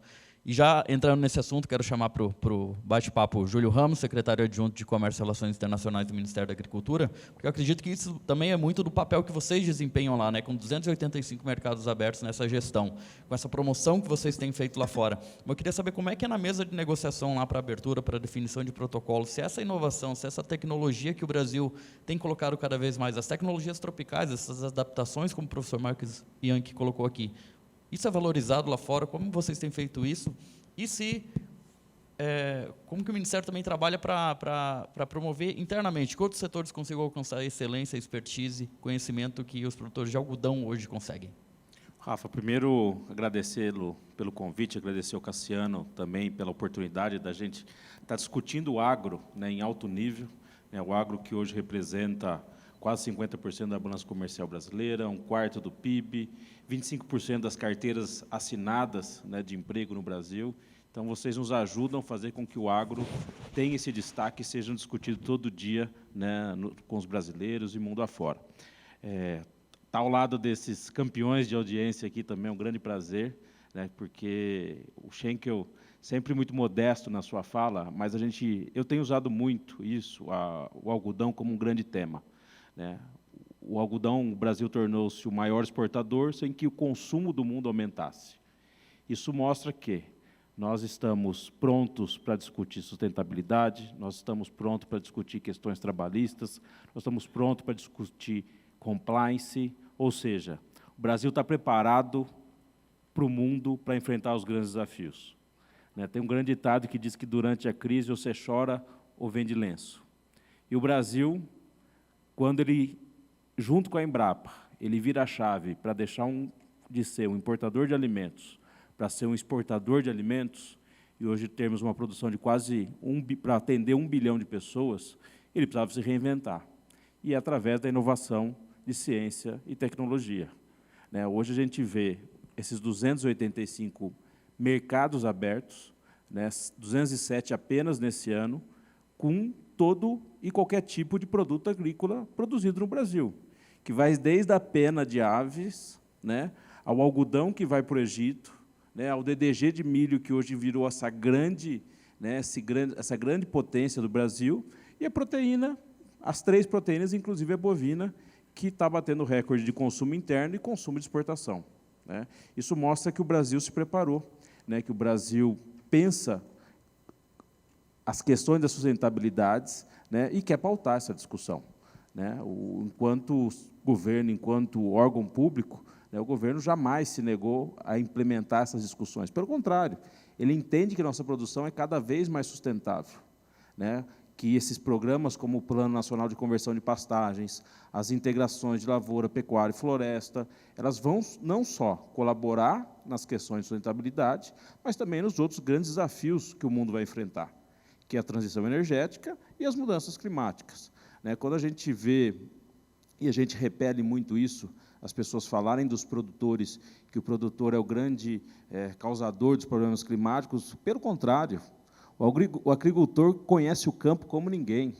E já entrando nesse assunto, quero chamar para o bate-papo o Júlio Ramos, secretário adjunto de Comércio e Relações Internacionais do Ministério da Agricultura, porque eu acredito que isso também é muito do papel que vocês desempenham lá, né, com 285 mercados abertos nessa gestão, com essa promoção que vocês têm feito lá fora. Mas eu queria saber como é que é na mesa de negociação lá para abertura, para definição de protocolo, se essa inovação, se essa tecnologia que o Brasil tem colocado cada vez mais, as tecnologias tropicais, essas adaptações, como o professor Marcos Bianchi colocou aqui, isso é valorizado lá fora? Como vocês têm feito isso? E como que o Ministério também trabalha para promover internamente? Que outros setores consigam alcançar a excelência, expertise, conhecimento que os produtores de algodão hoje conseguem? Rafa, primeiro agradecê-lo pelo convite, agradecer ao Cassiano também pela oportunidade da gente estar discutindo o agro, né, em alto nível, né, o agro que hoje representa quase 50% da balança comercial brasileira, 1/4 do PIB, 25% das carteiras assinadas, né, de emprego no Brasil. Então, vocês nos ajudam a fazer com que o agro tenha esse destaque e seja discutido todo dia, né, com os brasileiros e mundo afora. Estar ao lado desses campeões de audiência aqui também é um grande prazer, né, porque o Schenkel, sempre muito modesto na sua fala, mas eu tenho usado muito o algodão como um grande tema. Né? O algodão, o Brasil tornou-se o maior exportador sem que o consumo do mundo aumentasse. Isso mostra que nós estamos prontos para discutir sustentabilidade, nós estamos prontos para discutir questões trabalhistas, nós estamos prontos para discutir compliance, ou seja, o Brasil está preparado para o mundo para enfrentar os grandes desafios. Né? Tem um grande ditado que diz que durante a crise você chora ou vende lenço. E o Brasil, quando ele, junto com a Embrapa, ele vira a chave para deixar de ser um importador de alimentos para ser um exportador de alimentos, e hoje temos uma produção de quase para atender 1 bilhão de pessoas, ele precisava se reinventar. E através da inovação de ciência e tecnologia. Né? Hoje a gente vê esses 285 mercados abertos, né? 207 apenas nesse ano, com todo e qualquer tipo de produto agrícola produzido no Brasil. que vai desde a pena de aves, né, ao algodão que vai para o Egito, né, ao DDG de milho, que hoje virou essa grande potência do Brasil, e a proteína, as 3 proteínas, inclusive a bovina, que está batendo recorde de consumo interno e consumo de exportação, né. Isso mostra que o Brasil se preparou, né, que o Brasil pensa as questões das sustentabilidades, né, e quer pautar essa discussão, né. Enquanto governo, enquanto órgão público, né, o governo jamais se negou a implementar essas discussões. Pelo contrário, ele entende que nossa produção é cada vez mais sustentável, né, que esses programas, como o Plano Nacional de Conversão de Pastagens, as integrações de lavoura, pecuária e floresta, elas vão não só colaborar nas questões de sustentabilidade, mas também nos outros grandes desafios que o mundo vai enfrentar, que é a transição energética e as mudanças climáticas, né. Quando a gente vê, e a gente repele muito isso, as pessoas falarem dos produtores, que o produtor é o grande causador dos problemas climáticos, pelo contrário, o agricultor conhece o campo como ninguém.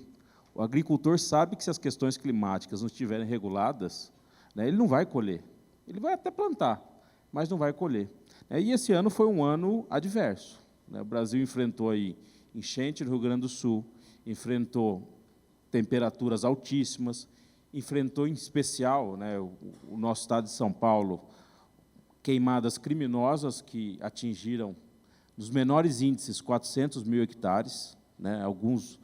O agricultor sabe que se as questões climáticas não estiverem reguladas, né, ele não vai colher. Ele vai até plantar, mas não vai colher. E esse ano foi um ano adverso, né. O Brasil enfrentou aí enchente no Rio Grande do Sul, enfrentou temperaturas altíssimas, enfrentou, em especial, né, o nosso estado de São Paulo, queimadas criminosas que atingiram, nos menores índices, 400 mil hectares, né, alguns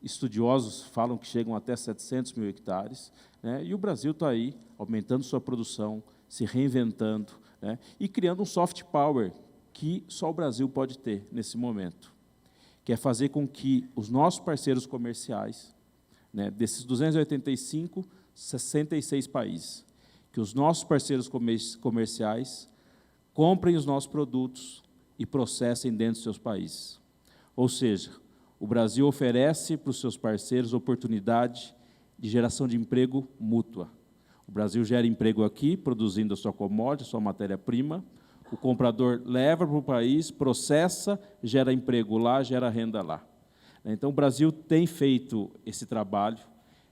estudiosos falam que chegam até 700 mil hectares, né, e o Brasil está aí, aumentando sua produção, se reinventando, né, e criando um soft power que só o Brasil pode ter nesse momento, que é fazer com que os nossos parceiros comerciais, né, desses 285, 66 países, que os nossos parceiros comerciais comprem os nossos produtos e processem dentro dos seus países. Ou seja, o Brasil oferece para os seus parceiros oportunidade de geração de emprego mútua. O Brasil gera emprego aqui, produzindo a sua commodity, a sua matéria-prima, o comprador leva para o país, processa, gera emprego lá, gera renda lá. Então, o Brasil tem feito esse trabalho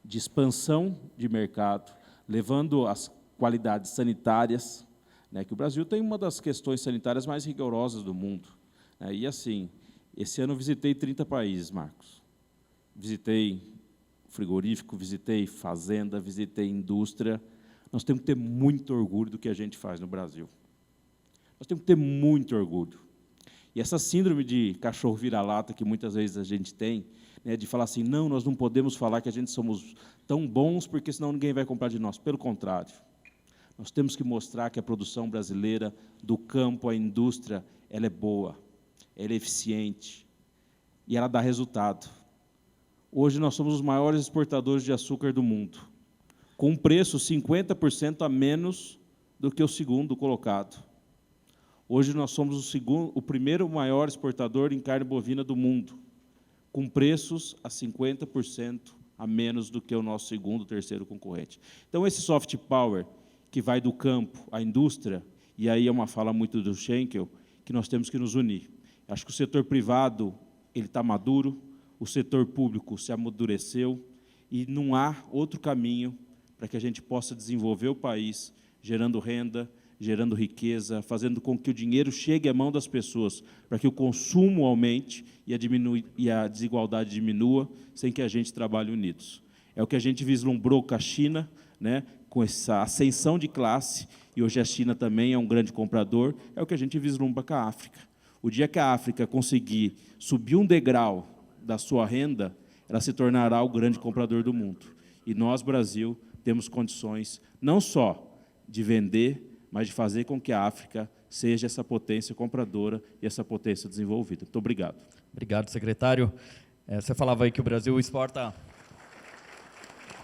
de expansão de mercado, levando as qualidades sanitárias, né, que o Brasil tem uma das questões sanitárias mais rigorosas do mundo. E, assim, esse ano eu visitei 30 países, Marcos. Visitei frigorífico, visitei fazenda, visitei indústria. Nós temos que ter muito orgulho do que a gente faz no Brasil. Nós temos que ter muito orgulho. E essa síndrome de cachorro vira-lata que muitas vezes a gente tem, né, de falar assim, não, nós não podemos falar que a gente somos tão bons, porque senão ninguém vai comprar de nós. Pelo contrário, nós temos que mostrar que a produção brasileira, do campo à indústria, ela é boa, ela é eficiente, e ela dá resultado. Hoje nós somos os maiores exportadores de açúcar do mundo, com um preço 50% a menos do que o segundo colocado. Hoje nós somos o primeiro maior exportador em carne bovina do mundo, com preços a 50% a menos do que o nosso segundo, terceiro concorrente. Então, esse soft power que vai do campo à indústria, e aí é uma fala muito do Schenkel, que nós temos que nos unir. Acho que o setor privado ele está maduro, o setor público se amadureceu, e não há outro caminho para que a gente possa desenvolver o país, gerando renda, gerando riqueza, fazendo com que o dinheiro chegue à mão das pessoas, para que o consumo aumente e a desigualdade diminua, sem que a gente trabalhe unidos. É o que a gente vislumbrou com a China, né, com essa ascensão de classe, e hoje a China também é um grande comprador, é o que a gente vislumbra com a África. O dia que a África conseguir subir um degrau da sua renda, ela se tornará o grande comprador do mundo. E nós, Brasil, temos condições não só de vender, mas de fazer com que a África seja essa potência compradora e essa potência desenvolvida. Muito obrigado. Obrigado, secretário. Você falava aí que o Brasil exporta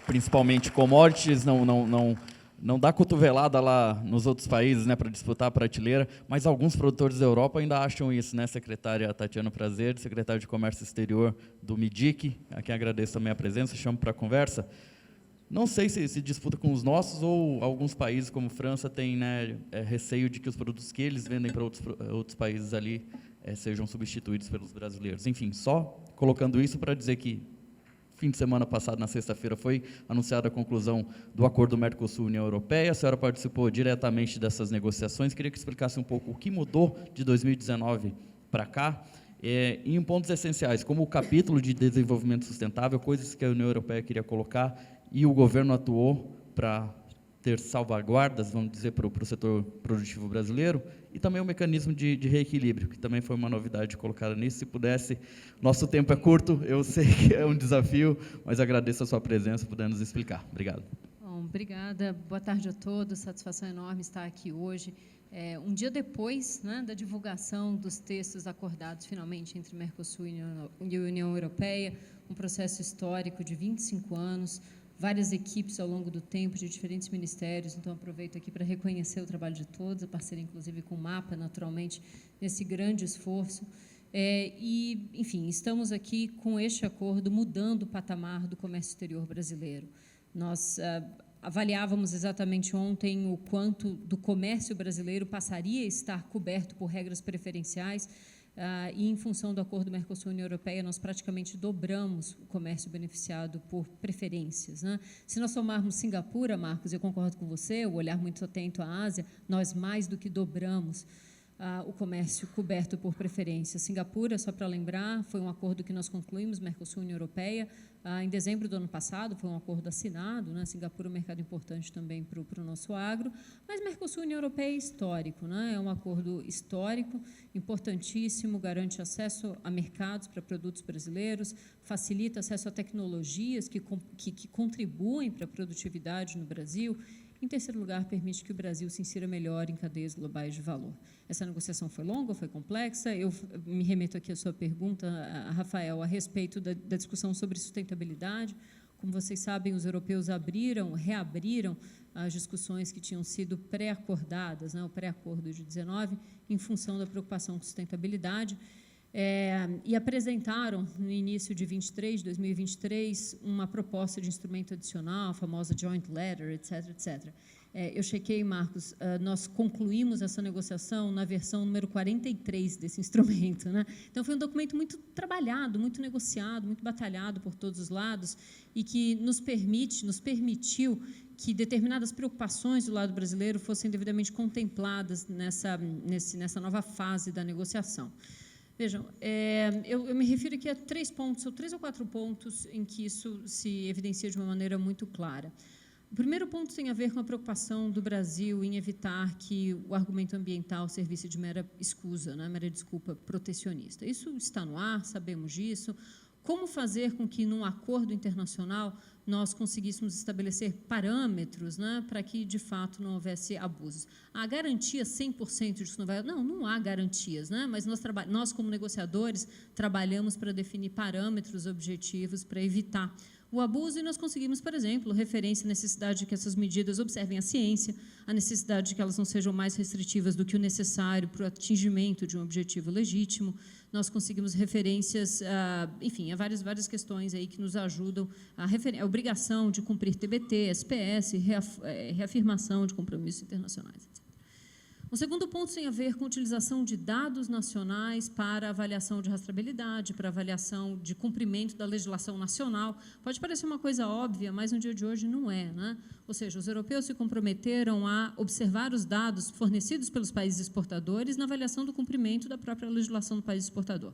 principalmente commodities, não dá cotovelada lá nos outros países, né, para disputar a prateleira, mas alguns produtores da Europa ainda acham isso, né, secretária Tatiana Prazer, secretária de Comércio Exterior do MIDIC, a quem agradeço também a presença, chamo para a conversa. Não sei se disputa com os nossos ou alguns países, como França, tem, né, receio de que os produtos que eles vendem para outros países ali sejam substituídos pelos brasileiros. Enfim, só colocando isso para dizer que fim de semana passado, na sexta-feira, foi anunciada a conclusão do acordo Mercosul-União Europeia. A senhora participou diretamente dessas negociações. Queria que explicasse um pouco o que mudou de 2019 para cá, em pontos essenciais, como o capítulo de desenvolvimento sustentável, coisas que a União Europeia queria colocar e o governo atuou para ter salvaguardas, vamos dizer, para o setor produtivo brasileiro, e também o mecanismo de reequilíbrio, que também foi uma novidade colocada nisso. Se pudesse, nosso tempo é curto, eu sei que é um desafio, mas agradeço a sua presença, podendo nos explicar. Obrigado. Bom, obrigada, boa tarde a todos, satisfação enorme estar aqui hoje. Um dia depois, né, da divulgação dos textos acordados finalmente entre Mercosul e União Europeia, um processo histórico de 25 anos, várias equipes ao longo do tempo, de diferentes ministérios, então aproveito aqui para reconhecer o trabalho de todos, a parceria inclusive com o MAPA, naturalmente, nesse grande esforço. Enfim, estamos aqui com este acordo mudando o patamar do comércio exterior brasileiro. Nós avaliávamos exatamente ontem o quanto do comércio brasileiro passaria a estar coberto por regras preferenciais, e, em função do acordo Mercosul-União Europeia, nós praticamente dobramos o comércio beneficiado por preferências, né? Se nós somarmos Singapura, Marcos, eu concordo com você, o olhar muito atento à Ásia, nós mais do que dobramos o comércio coberto por preferências. Singapura, só para lembrar, foi um acordo que nós concluímos, Mercosul-União Europeia, em dezembro do ano passado, foi um acordo assinado, né? Singapura é um mercado importante também para o nosso agro, mas Mercosul-União Europeia é histórico, né? É um acordo histórico, importantíssimo, garante acesso a mercados para produtos brasileiros, facilita acesso a tecnologias que contribuem para a produtividade no Brasil. Em terceiro lugar, permite que o Brasil se insira melhor em cadeias globais de valor. Essa negociação foi longa, foi complexa. Eu me remeto aqui à sua pergunta, Rafael, a respeito da discussão sobre sustentabilidade. Como vocês sabem, os europeus reabriram as discussões que tinham sido pré-acordadas, né, o pré-acordo de 19, em função da preocupação com sustentabilidade. E apresentaram, no início de 2023, uma proposta de instrumento adicional, a famosa Joint Letter, etc., etc. Eu chequei, Marcos, nós concluímos essa negociação na versão número 43 desse instrumento, né? Então, foi um documento muito trabalhado, muito negociado, muito batalhado por todos os lados e que nos permitiu que determinadas preocupações do lado brasileiro fossem devidamente contempladas nessa nova fase da negociação. Vejam, eu me refiro aqui a 3 ou 4 pontos em que isso se evidencia de uma maneira muito clara. O primeiro ponto tem a ver com a preocupação do Brasil em evitar que o argumento ambiental servisse de mera escusa, né, mera desculpa protecionista. Isso está no ar, sabemos disso. Como fazer com que, num acordo internacional, nós conseguíssemos estabelecer parâmetros, né, para que, de fato, não houvesse abusos? Há garantia 100% de que isso não vai... Não há garantias, né, mas nós, como negociadores, trabalhamos para definir parâmetros objetivos para evitar o abuso, e nós conseguimos, por exemplo, referência à necessidade de que essas medidas observem a ciência, a necessidade de que elas não sejam mais restritivas do que o necessário para o atingimento de um objetivo legítimo. Nós conseguimos referências, enfim, a várias questões aí que nos ajudam a obrigação de cumprir TBT, SPS, reafirmação de compromissos internacionais, etc. O segundo ponto tem a ver com a utilização de dados nacionais para avaliação de rastreabilidade, para avaliação de cumprimento da legislação nacional. Pode parecer uma coisa óbvia, mas no dia de hoje não é, né? Ou seja, os europeus se comprometeram a observar os dados fornecidos pelos países exportadores na avaliação do cumprimento da própria legislação do país exportador.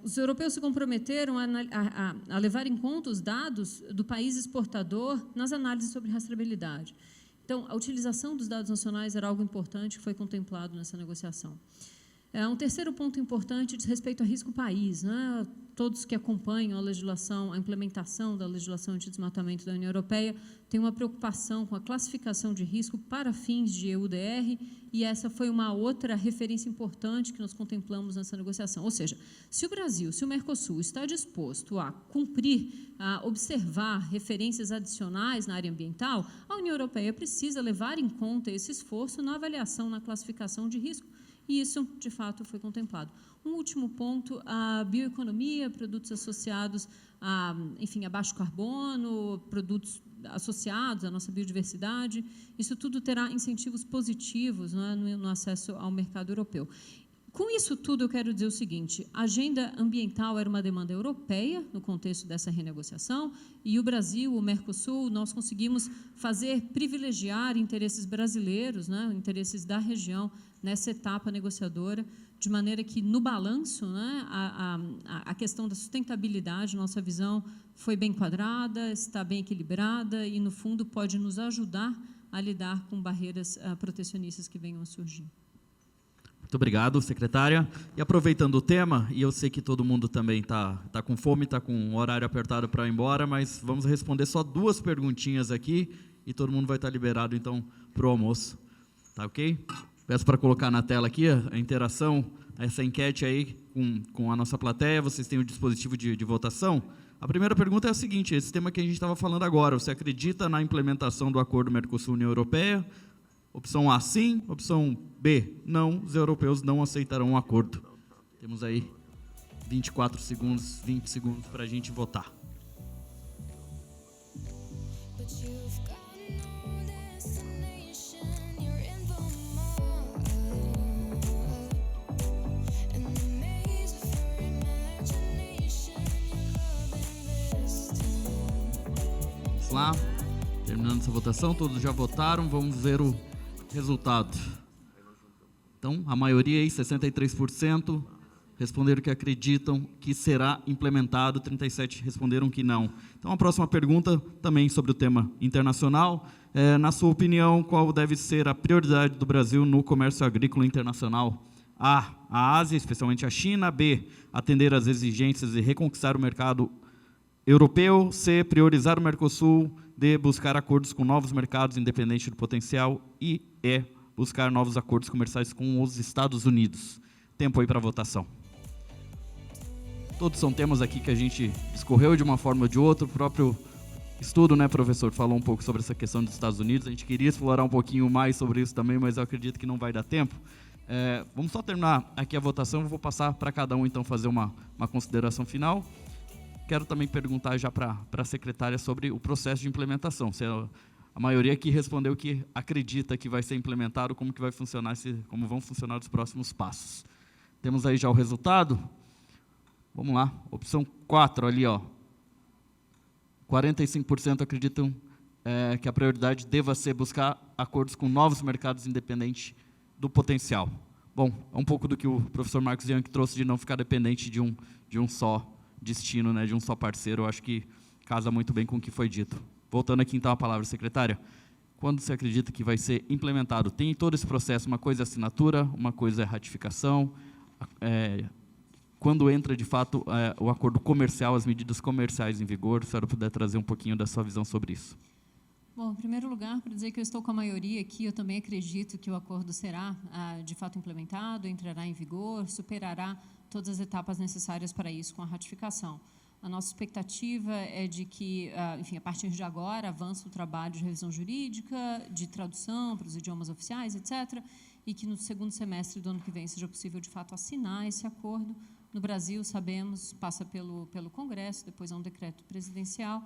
Os europeus se comprometeram a levar em conta os dados do país exportador nas análises sobre rastreabilidade. Então, a utilização dos dados nacionais era algo importante que foi contemplado nessa negociação. Um terceiro ponto importante diz respeito a risco país, né? Todos que acompanham a legislação, a implementação da legislação anti-desmatamento da União Europeia têm uma preocupação com a classificação de risco para fins de EUDR, e essa foi uma outra referência importante que nós contemplamos nessa negociação. Ou seja, se o Brasil, se o Mercosul está disposto a cumprir, a observar referências adicionais na área ambiental, a União Europeia precisa levar em conta esse esforço na avaliação, na classificação de risco, e isso, de fato, foi contemplado. Um último ponto, a bioeconomia, produtos associados a baixo carbono, produtos associados à nossa biodiversidade, isso tudo terá incentivos positivos, né, no acesso ao mercado europeu. Com isso tudo, eu quero dizer o seguinte: a agenda ambiental era uma demanda europeia no contexto dessa renegociação, e o Brasil, o Mercosul, nós conseguimos privilegiar interesses brasileiros, né, interesses da região nessa etapa negociadora, de maneira que, no balanço, né, a questão da sustentabilidade, nossa visão foi bem quadrada, está bem equilibrada e, no fundo, pode nos ajudar a lidar com barreiras protecionistas que venham a surgir. Muito obrigado, secretária. E aproveitando o tema, e eu sei que todo mundo também está com fome, está com um horário apertado para ir embora, mas vamos responder só 2 perguntinhas aqui e todo mundo vai estar liberado, então, para o almoço. Tá ok? Peço para colocar na tela aqui a interação, essa enquete aí com a nossa plateia. Vocês têm o dispositivo de votação. A primeira pergunta é a seguinte: esse tema que a gente estava falando agora, você acredita na implementação do Acordo Mercosul-União Europeia? Opção A, sim. Opção B, não. Os europeus não aceitarão o acordo. Temos aí 24 segundos, 20 segundos para a gente votar. Vamos lá. Terminando essa votação, todos já votaram. Vamos ver o resultado. Então, a maioria aí, 63%, responderam que acreditam que será implementado, 37% responderam que não. Então, a próxima pergunta, também sobre o tema internacional. Na sua opinião, qual deve ser a prioridade do Brasil no comércio agrícola internacional? A Ásia, especialmente a China. B, atender às exigências e reconquistar o mercado europeu. C, priorizar o Mercosul. D, buscar acordos com novos mercados, independente do potencial. E E, buscar novos acordos comerciais com os Estados Unidos. Tempo aí para votação. Todos são temas aqui que a gente discorreu de uma forma ou de outra. O próprio estudo, né, professor, falou um pouco sobre essa questão dos Estados Unidos. A gente queria explorar um pouquinho mais sobre isso também, mas eu acredito que não vai dar tempo. Vamos só terminar aqui a votação. Eu vou passar para cada um, então, fazer uma consideração final. Quero também perguntar já para a secretária sobre o processo de implementação. Se a maioria aqui respondeu que acredita que vai ser implementado, como que vai funcionar, como vão funcionar os próximos passos. Temos aí já o resultado. Vamos lá, opção 4 ali, ó. 45% acreditam que a prioridade deva ser buscar acordos com novos mercados independentes do potencial. Bom, é um pouco do que o professor Marcos Bianchi trouxe, de não ficar dependente de um só destino, né, de um só parceiro. Eu acho que casa muito bem com o que foi dito. Voltando aqui, então, a palavra, secretária. Quando você acredita que vai ser implementado? Tem todo esse processo, uma coisa é assinatura, uma coisa é ratificação. Quando entra, de fato, o acordo comercial, as medidas comerciais em vigor, se a senhora puder trazer um pouquinho da sua visão sobre isso. Bom, em primeiro lugar, para dizer que eu estou com a maioria aqui, eu também acredito que o acordo será, de fato, implementado, entrará em vigor, superará todas as etapas necessárias para isso com a ratificação. A nossa expectativa é de que, enfim, a partir de agora, avance o trabalho de revisão jurídica, de tradução para os idiomas oficiais, etc., e que no segundo semestre do ano que vem seja possível, de fato, assinar esse acordo. No Brasil, sabemos, passa pelo Congresso, depois é um decreto presidencial.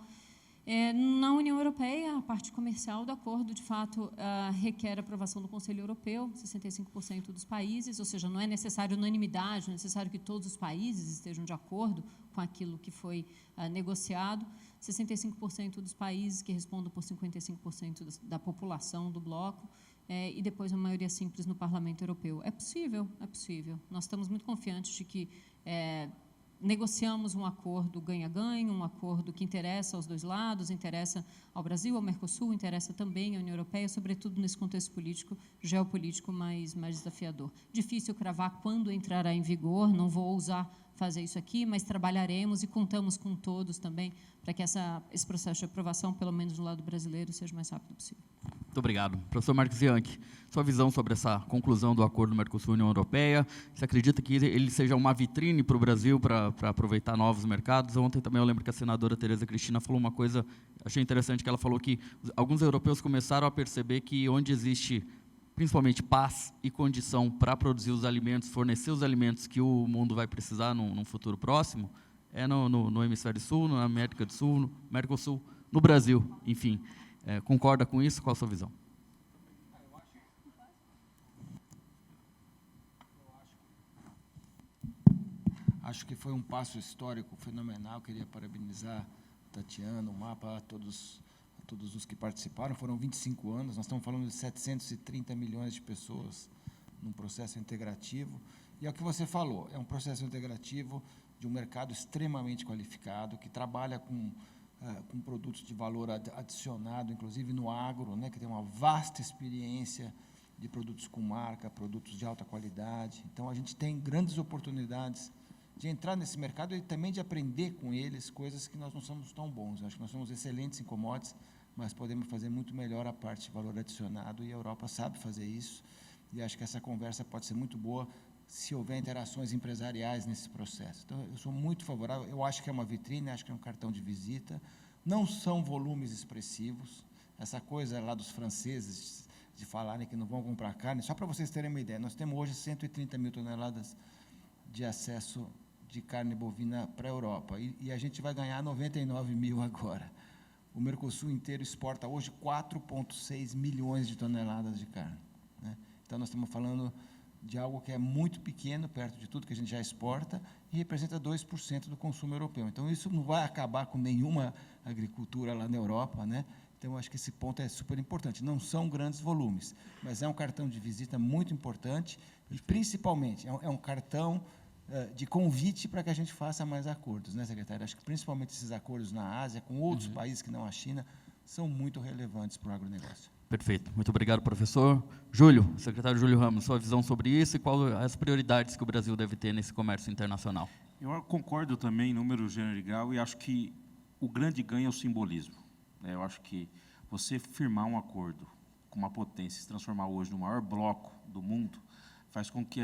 Na União Europeia, a parte comercial do acordo, de fato, requer aprovação do Conselho Europeu, 65% dos países, ou seja, não é necessário unanimidade, não é necessário que todos os países estejam de acordo com aquilo que foi negociado. 65% dos países, que respondem por 55% da população do bloco, e depois a maioria simples no Parlamento Europeu. É possível, é possível. Nós estamos muito confiantes de que negociamos um acordo ganha-ganha, um acordo que interessa aos dois lados, interessa ao Brasil, ao Mercosul, interessa também à União Europeia, sobretudo nesse contexto político, geopolítico mais desafiador. Difícil cravar quando entrará em vigor, não vou ousar fazer isso aqui, mas trabalharemos e contamos com todos também para que esse processo de aprovação, pelo menos do lado brasileiro, seja o mais rápido possível. Muito obrigado. Professor Marcos Bianchi, sua visão sobre essa conclusão do acordo Mercosul-União Europeia, você acredita que ele seja uma vitrine para o Brasil para aproveitar novos mercados? Ontem também eu lembro que a senadora Tereza Cristina falou uma coisa, achei interessante, que ela falou que alguns europeus começaram a perceber que onde existe principalmente paz e condição para produzir os alimentos, fornecer os alimentos que o mundo vai precisar num futuro próximo, é no Hemisfério Sul, na América do Sul, no Mercosul, no Brasil, enfim. Concorda com isso? Qual a sua visão? Acho que foi um passo histórico fenomenal. Queria parabenizar a Tatiana, o MAPA, a todos os que participaram. Foram 25 anos, nós estamos falando de 730 milhões de pessoas num processo integrativo. E é o que você falou, é um processo integrativo de um mercado extremamente qualificado, que trabalha com produtos de valor adicionado, inclusive no agro, né, que tem uma vasta experiência de produtos com marca, produtos de alta qualidade. Então, a gente tem grandes oportunidades de entrar nesse mercado e também de aprender com eles coisas que nós não somos tão bons. Eu acho que nós somos excelentes em commodities, mas podemos fazer muito melhor a parte de valor adicionado, e a Europa sabe fazer isso, e acho que essa conversa pode ser muito boa se houver interações empresariais nesse processo. Então, eu sou muito favorável, eu acho que é uma vitrine, acho que é um cartão de visita, não são volumes expressivos, essa coisa lá dos franceses de falarem que não vão comprar carne, só para vocês terem uma ideia, nós temos hoje 130 mil toneladas de acesso de carne bovina para a Europa, e a gente vai ganhar 99 mil agora. O Mercosul inteiro exporta hoje 4,6 milhões de toneladas de carne, né? Então, nós estamos falando de algo que é muito pequeno, perto de tudo que a gente já exporta, e representa 2% do consumo europeu. Então, isso não vai acabar com nenhuma agricultura lá na Europa, né? Então, eu acho que esse ponto é super importante. Não são grandes volumes, mas é um cartão de visita muito importante, e, principalmente, é um cartão de convite para que a gente faça mais acordos, né, secretário? Acho que, principalmente, esses acordos na Ásia, com outros países que não a China, são muito relevantes para o agronegócio. Perfeito. Muito obrigado, professor. Júlio, secretário Júlio Ramos, sua visão sobre isso e quais as prioridades que o Brasil deve ter nesse comércio internacional? Eu concordo também em número, gênero e grau, e acho que o grande ganho é o simbolismo, né? Eu acho que você firmar um acordo com uma potência, se transformar hoje no maior bloco do mundo, faz com que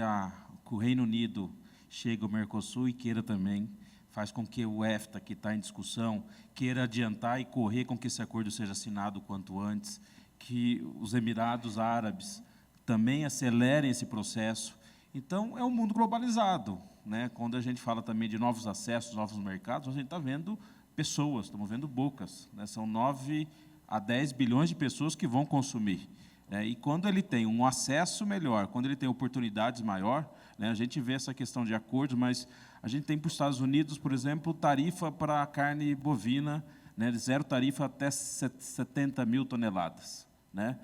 o Reino Unido chegue ao Mercosul e queira também, faz com que o EFTA, que está em discussão, queira adiantar e correr com que esse acordo seja assinado o quanto antes, que os Emirados Árabes também acelerem esse processo. Então, é um mundo globalizado, né? Quando a gente fala também de novos acessos, novos mercados, a gente está vendo pessoas, estamos vendo bocas, né? São 9 a 10 bilhões de pessoas que vão consumir, né? E quando ele tem um acesso melhor, quando ele tem oportunidades maior, né? A gente vê essa questão de acordos, mas a gente tem para os Estados Unidos, por exemplo, tarifa para a carne bovina, né? Zero tarifa até 70 mil toneladas. Né?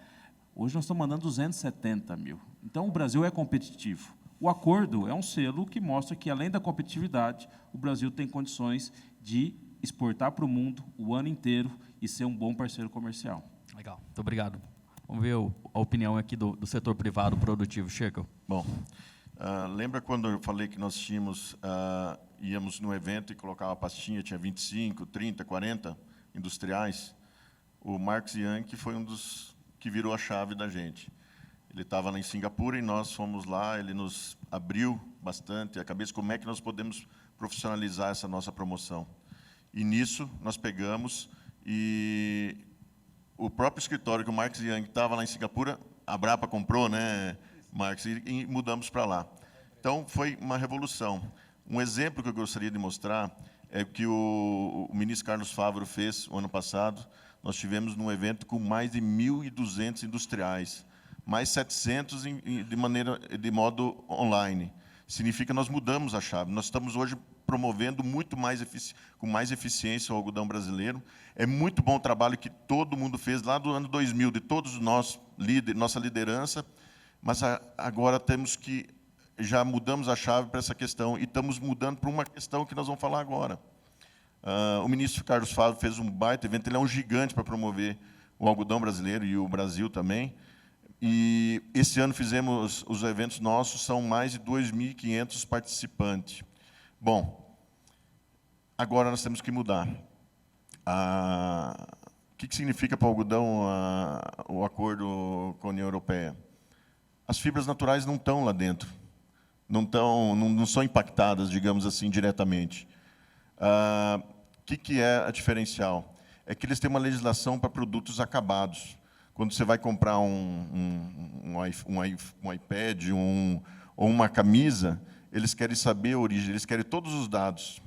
Hoje nós estamos mandando 270 mil. Então, o Brasil é competitivo. O acordo é um selo que mostra que, além da competitividade, o Brasil tem condições de exportar para o mundo o ano inteiro e ser um bom parceiro comercial. Legal, muito obrigado. Vamos ver a opinião aqui do setor privado produtivo. Checo. Bom, lembra quando eu falei que nós íamos no evento e colocava a pastinha, tinha 25, 30, 40 industriais? O Marcos Young foi um dos que virou a chave da gente. Ele estava lá em Singapura e nós fomos lá, ele nos abriu bastante a cabeça como é que nós podemos profissionalizar essa nossa promoção. E nisso nós pegamos e o próprio escritório que o Marcos Young estava lá em Singapura, a Brapa comprou, né, Marcos, e mudamos para lá. Então, foi uma revolução. Um exemplo que eu gostaria de mostrar é o que o ministro Carlos Favaro fez o ano passado. Nós tivemos num evento com mais de 1.200 industriais, mais 700 de modo online. Significa que nós mudamos a chave. Nós estamos hoje promovendo muito mais com mais eficiência o algodão brasileiro. É muito bom o trabalho que todo mundo fez lá do ano 2000, de todos nós, nossa liderança, mas agora temos que já mudamos a chave para essa questão e estamos mudando para uma questão que nós vamos falar agora. O ministro Carlos Favaro fez um baita evento, ele é um gigante para promover o algodão brasileiro e o Brasil também. E esse ano fizemos os eventos nossos, são mais de 2.500 participantes. Bom, agora nós temos que mudar. O que significa para o algodão o acordo com a União Europeia? As fibras naturais não estão lá dentro, não são impactadas, digamos assim, diretamente. O que é a diferencial? É que eles têm uma legislação para produtos acabados. Quando você vai comprar um iPad ou uma camisa, eles querem saber a origem, eles querem todos os dados.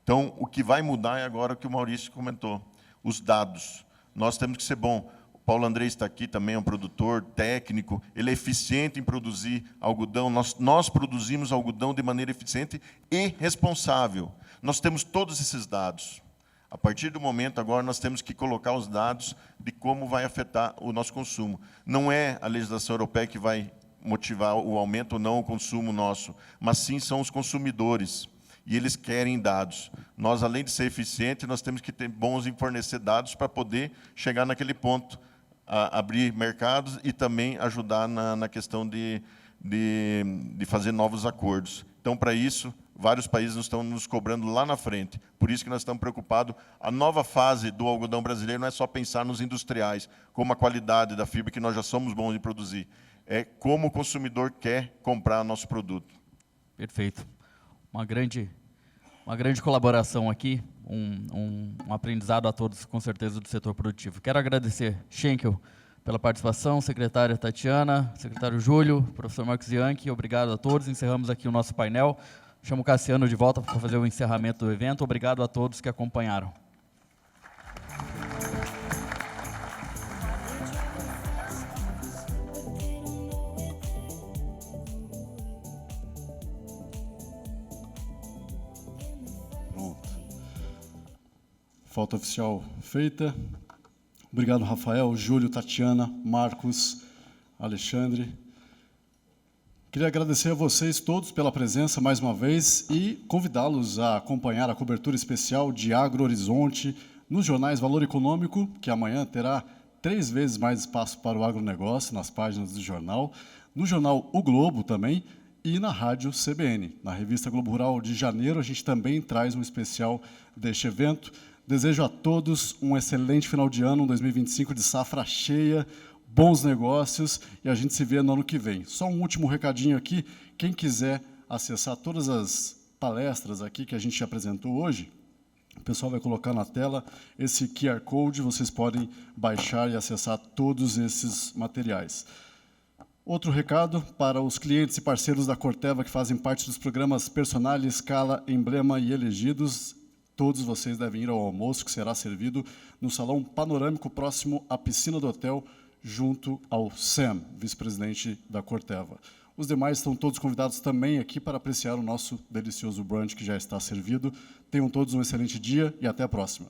Então, o que vai mudar é agora o que o Maurício comentou, os dados. Nós temos que ser bom. Paulo André está aqui também, é um produtor técnico, ele é eficiente em produzir algodão. Nós produzimos algodão de maneira eficiente e responsável. Nós temos todos esses dados. A partir do momento, agora, nós temos que colocar os dados de como vai afetar o nosso consumo. Não é a legislação europeia que vai motivar o aumento ou não o consumo nosso, mas sim são os consumidores. E eles querem dados. Nós, além de ser eficiente, nós temos que ter bons em fornecer dados para poder chegar naquele ponto, abrir mercados e também ajudar na questão de fazer novos acordos. Então, para isso, vários países estão nos cobrando lá na frente. Por isso que nós estamos preocupados. A nova fase do algodão brasileiro não é só pensar nos industriais, como a qualidade da fibra, que nós já somos bons em produzir. É como o consumidor quer comprar nosso produto. Perfeito. Uma grande colaboração aqui, um aprendizado a todos, com certeza, do setor produtivo. Quero agradecer Schenkel pela participação, secretária Tatiana, secretário Júlio, professor Marcos Ianchi, obrigado a todos. Encerramos aqui o nosso painel. Chamo o Cassiano de volta para fazer o encerramento do evento. Obrigado a todos que acompanharam. Falta oficial feita. Obrigado, Rafael, Júlio, Tatiana, Marcos, Alexandre. Queria agradecer a vocês todos pela presença mais uma vez e convidá-los a acompanhar a cobertura especial de Agro Horizonte nos jornais Valor Econômico, que amanhã terá 3 vezes mais espaço para o agronegócio nas páginas do jornal, no jornal O Globo também e na rádio CBN. Na revista Globo Rural de janeiro, a gente também traz um especial deste evento. Desejo a todos um excelente final de ano, um 2025 de safra cheia, bons negócios, e a gente se vê no ano que vem. Só um último recadinho aqui, quem quiser acessar todas as palestras aqui que a gente apresentou hoje, o pessoal vai colocar na tela esse QR Code, vocês podem baixar e acessar todos esses materiais. Outro recado para os clientes e parceiros da Corteva que fazem parte dos programas Personale, Escala, Emblema e Elegidos. Todos vocês devem ir ao almoço, que será servido no salão panorâmico próximo à piscina do hotel, junto ao Sam, vice-presidente da Corteva. Os demais estão todos convidados também aqui para apreciar o nosso delicioso brunch que já está servido. Tenham todos um excelente dia e até a próxima.